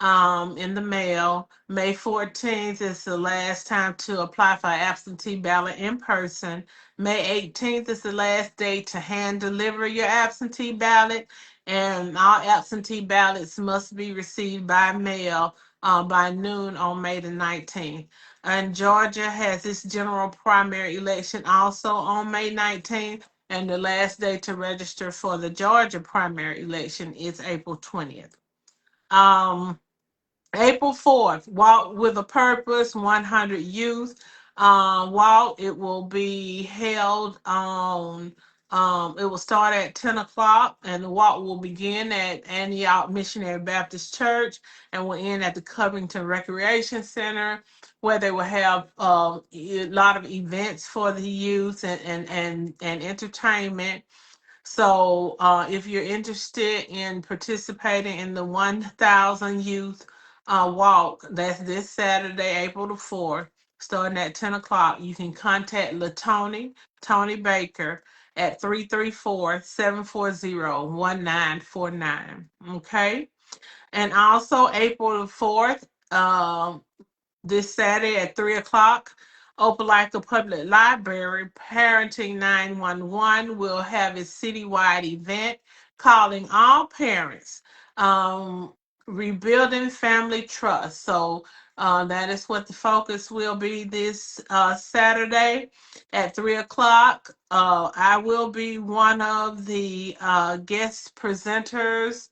A: in the mail. May 14th is the last time to apply for an absentee ballot in person. May 18th is the last day to hand deliver your absentee ballot, and all absentee ballots must be received by mail by noon on May the 19th. And Georgia has its general primary election also on May 19th, and the last day to register for the Georgia primary election is April 20th. Um, April 4th, Walk with a Purpose, 100 Youth. Walk, it will be held it will start at 10 o'clock, and the walk will begin at Antioch Missionary Baptist Church and will end at the Covington Recreation Center, where they will have a lot of events for the youth and entertainment. So, if you're interested in participating in the 1,000 Youth Walk, that's this Saturday, April the 4th, starting at 10 o'clock, you can contact Tony Baker, at 334-740-1949. Okay? And also, April the 4th, this Saturday at 3 o'clock, Opelika Public Library Parenting 911 will have its citywide event calling all parents, um, rebuilding family trust. So that is what the focus will be this Saturday at 3 o'clock. I will be one of the guest presenters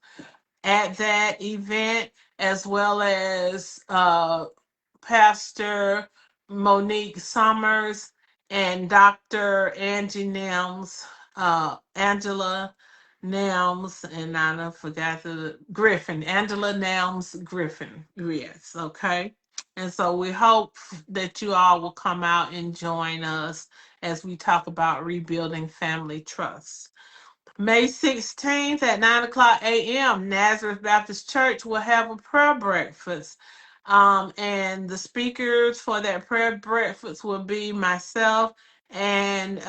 A: at that event, as well as Pastor Monique Summers and Dr. Angela Nelms, and I don't forgot the Griffin, Angela Nelms Griffin. Yes, okay. And so we hope that you all will come out and join us as we talk about rebuilding family trust. May 16th at 9 o'clock a.m., Nazareth Baptist Church will have a prayer breakfast. And the speakers for that prayer breakfast will be myself and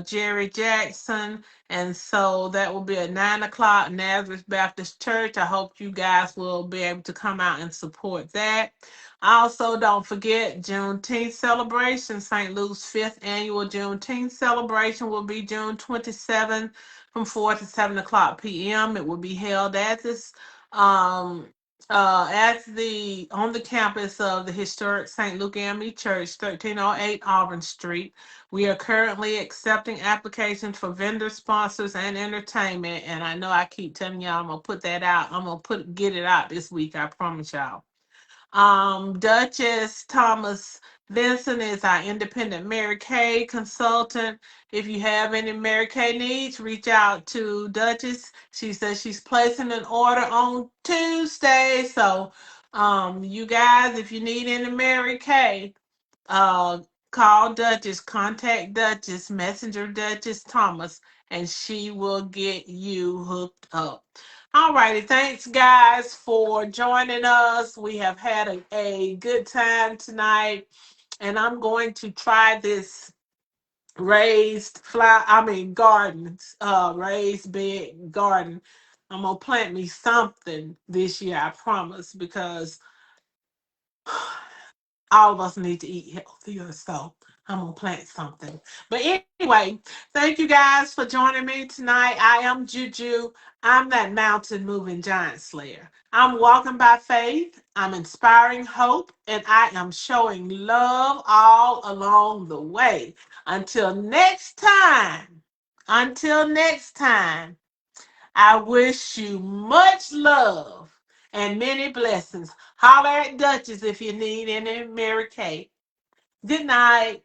A: Jerry Jackson. And so that will be at 9 o'clock, Nazareth Baptist Church. I hope you guys will be able to come out and support that. Also, don't forget Juneteenth celebration. St. Luke's 5th annual Juneteenth celebration will be June 27th from 4 to 7 o'clock p.m. It will be held at this um, at the on the campus of the historic St. Luke AME Church, 1308 Auburn Street. We are currently accepting applications for vendor sponsors and entertainment. And I know I keep telling y'all I'm gonna put that out. I'm gonna get it out this week. I promise y'all. Duchess Thomas Vinson is our independent Mary Kay consultant. If you have any Mary Kay needs, reach out to Duchess. She says she's placing an order on Tuesday. So, you guys, if you need any Mary Kay, uh, call Duchess, contact Duchess, Messenger Duchess Thomas, and she will get you hooked up. All righty, thanks guys for joining us. We have had a good time tonight, and I'm going to try this gardens, raised bed garden. I'm gonna plant me something this year, I promise, because all of us need to eat healthier. So I'm gonna plant something. But anyway, thank you guys for joining me tonight. I am Juju. I'm that mountain moving giant slayer. I'm walking by faith. I'm inspiring hope, and I am showing love all along the way. Until next time. Until next time. I wish you much love and many blessings. Holler at Duchess if you need any Mary Kay. Good night.